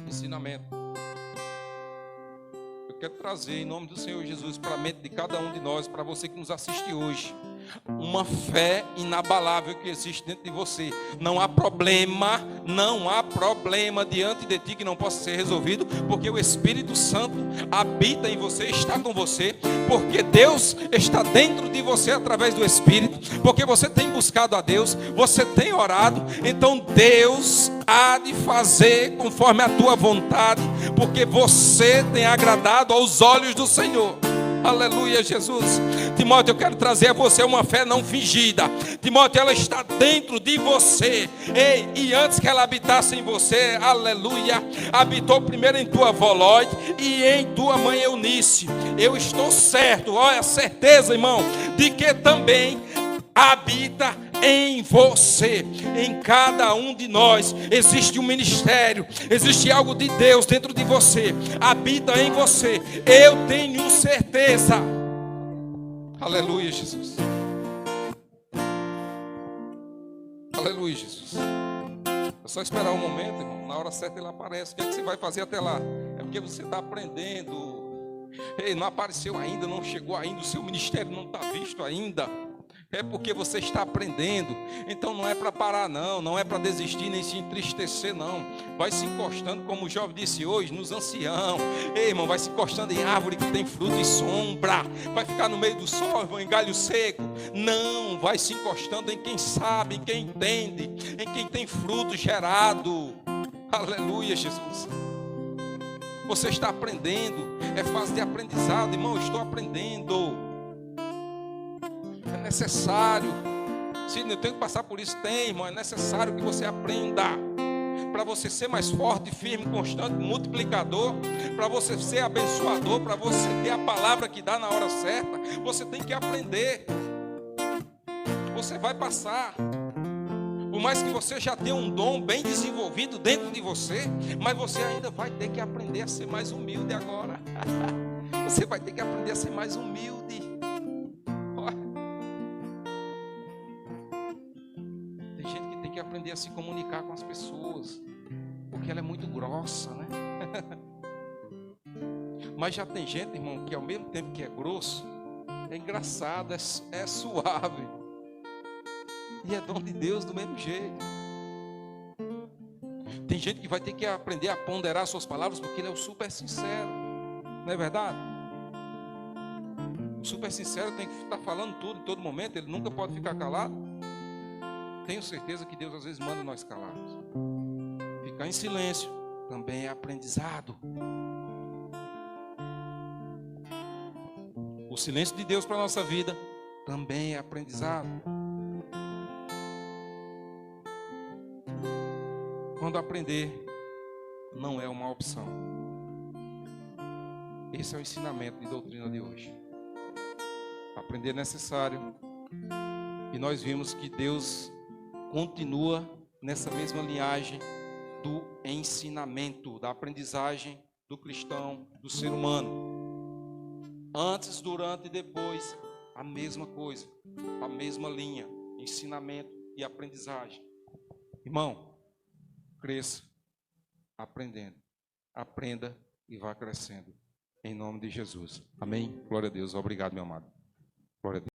Ensinamento. Eu quero trazer em nome do Senhor Jesus para a mente de cada um de nós, para você que nos assiste hoje, uma fé inabalável que existe dentro de você. Não há problema diante de ti que não possa ser resolvido, porque o Espírito Santo habita em você, está com você, porque Deus está dentro de você através do Espírito, porque você tem buscado a Deus, você tem orado, então Deus há de fazer conforme a tua vontade, porque você tem agradado aos olhos do Senhor. Aleluia, Jesus. Timóteo, eu quero trazer a você uma fé não fingida. Timóteo, ela está dentro de você. Ei, e antes que ela habitasse em você, aleluia, habitou primeiro em tua avó Lóide e em tua mãe Eunice. Eu estou certo, olha a certeza, irmão, de que também habita em você, em cada um de nós. Existe um ministério, existe algo de Deus dentro de você, habita em você. Eu tenho certeza. Aleluia, Jesus. Aleluia, Jesus. É só esperar um momento, irmão. Na hora certa ele aparece. O que é que você vai fazer até lá? É porque você está aprendendo. Ei, não apareceu ainda, não chegou ainda, o seu ministério não está visto ainda. É porque você está aprendendo. Então não é para parar não, não é para desistir nem se entristecer não. Vai se encostando, como o jovem disse hoje, nos anciãos. Ei, irmão, vai se encostando em árvore que tem fruto e sombra. Vai ficar no meio do sol, irmão, em galho seco. Não, vai se encostando em quem sabe, em quem entende, em quem tem fruto gerado. Aleluia, Jesus. Você está aprendendo, é fase de aprendizado, irmão, eu estou aprendendo. É necessário. Se eu tenho que passar por isso, tem, irmão. É necessário que você aprenda. Para você ser mais forte, firme, constante, multiplicador. Para você ser abençoador. Para você ter a palavra que dá na hora certa. Você tem que aprender. Você vai passar. Por mais que você já tenha um dom bem desenvolvido dentro de você, mas você ainda vai ter que aprender a ser mais humilde agora. Você vai ter que aprender a ser mais humilde. Aprender a se comunicar com as pessoas, porque ela é muito grossa, né? Mas já tem gente, irmão, que ao mesmo tempo que é grosso, é engraçado, é suave, e é dom de Deus do mesmo jeito. Tem gente que vai ter que aprender a ponderar suas palavras, porque ele é o super sincero, não é verdade? O super sincero tem que estar falando tudo em todo momento, ele nunca pode ficar calado. Tenho certeza que Deus às vezes manda nós calarmos. Ficar em silêncio também é aprendizado. O silêncio de Deus para a nossa vida também é aprendizado. Quando aprender não é uma opção. Esse é o ensinamento de doutrina de hoje. Aprender é necessário. E nós vimos que Deus continua nessa mesma linhagem do ensinamento, da aprendizagem do cristão, do ser humano. Antes, durante e depois, a mesma coisa, a mesma linha, ensinamento e aprendizagem. Irmão, cresça aprendendo, aprenda e vá crescendo, em nome de Jesus. Amém? Glória a Deus, obrigado, meu amado. Glória a Deus.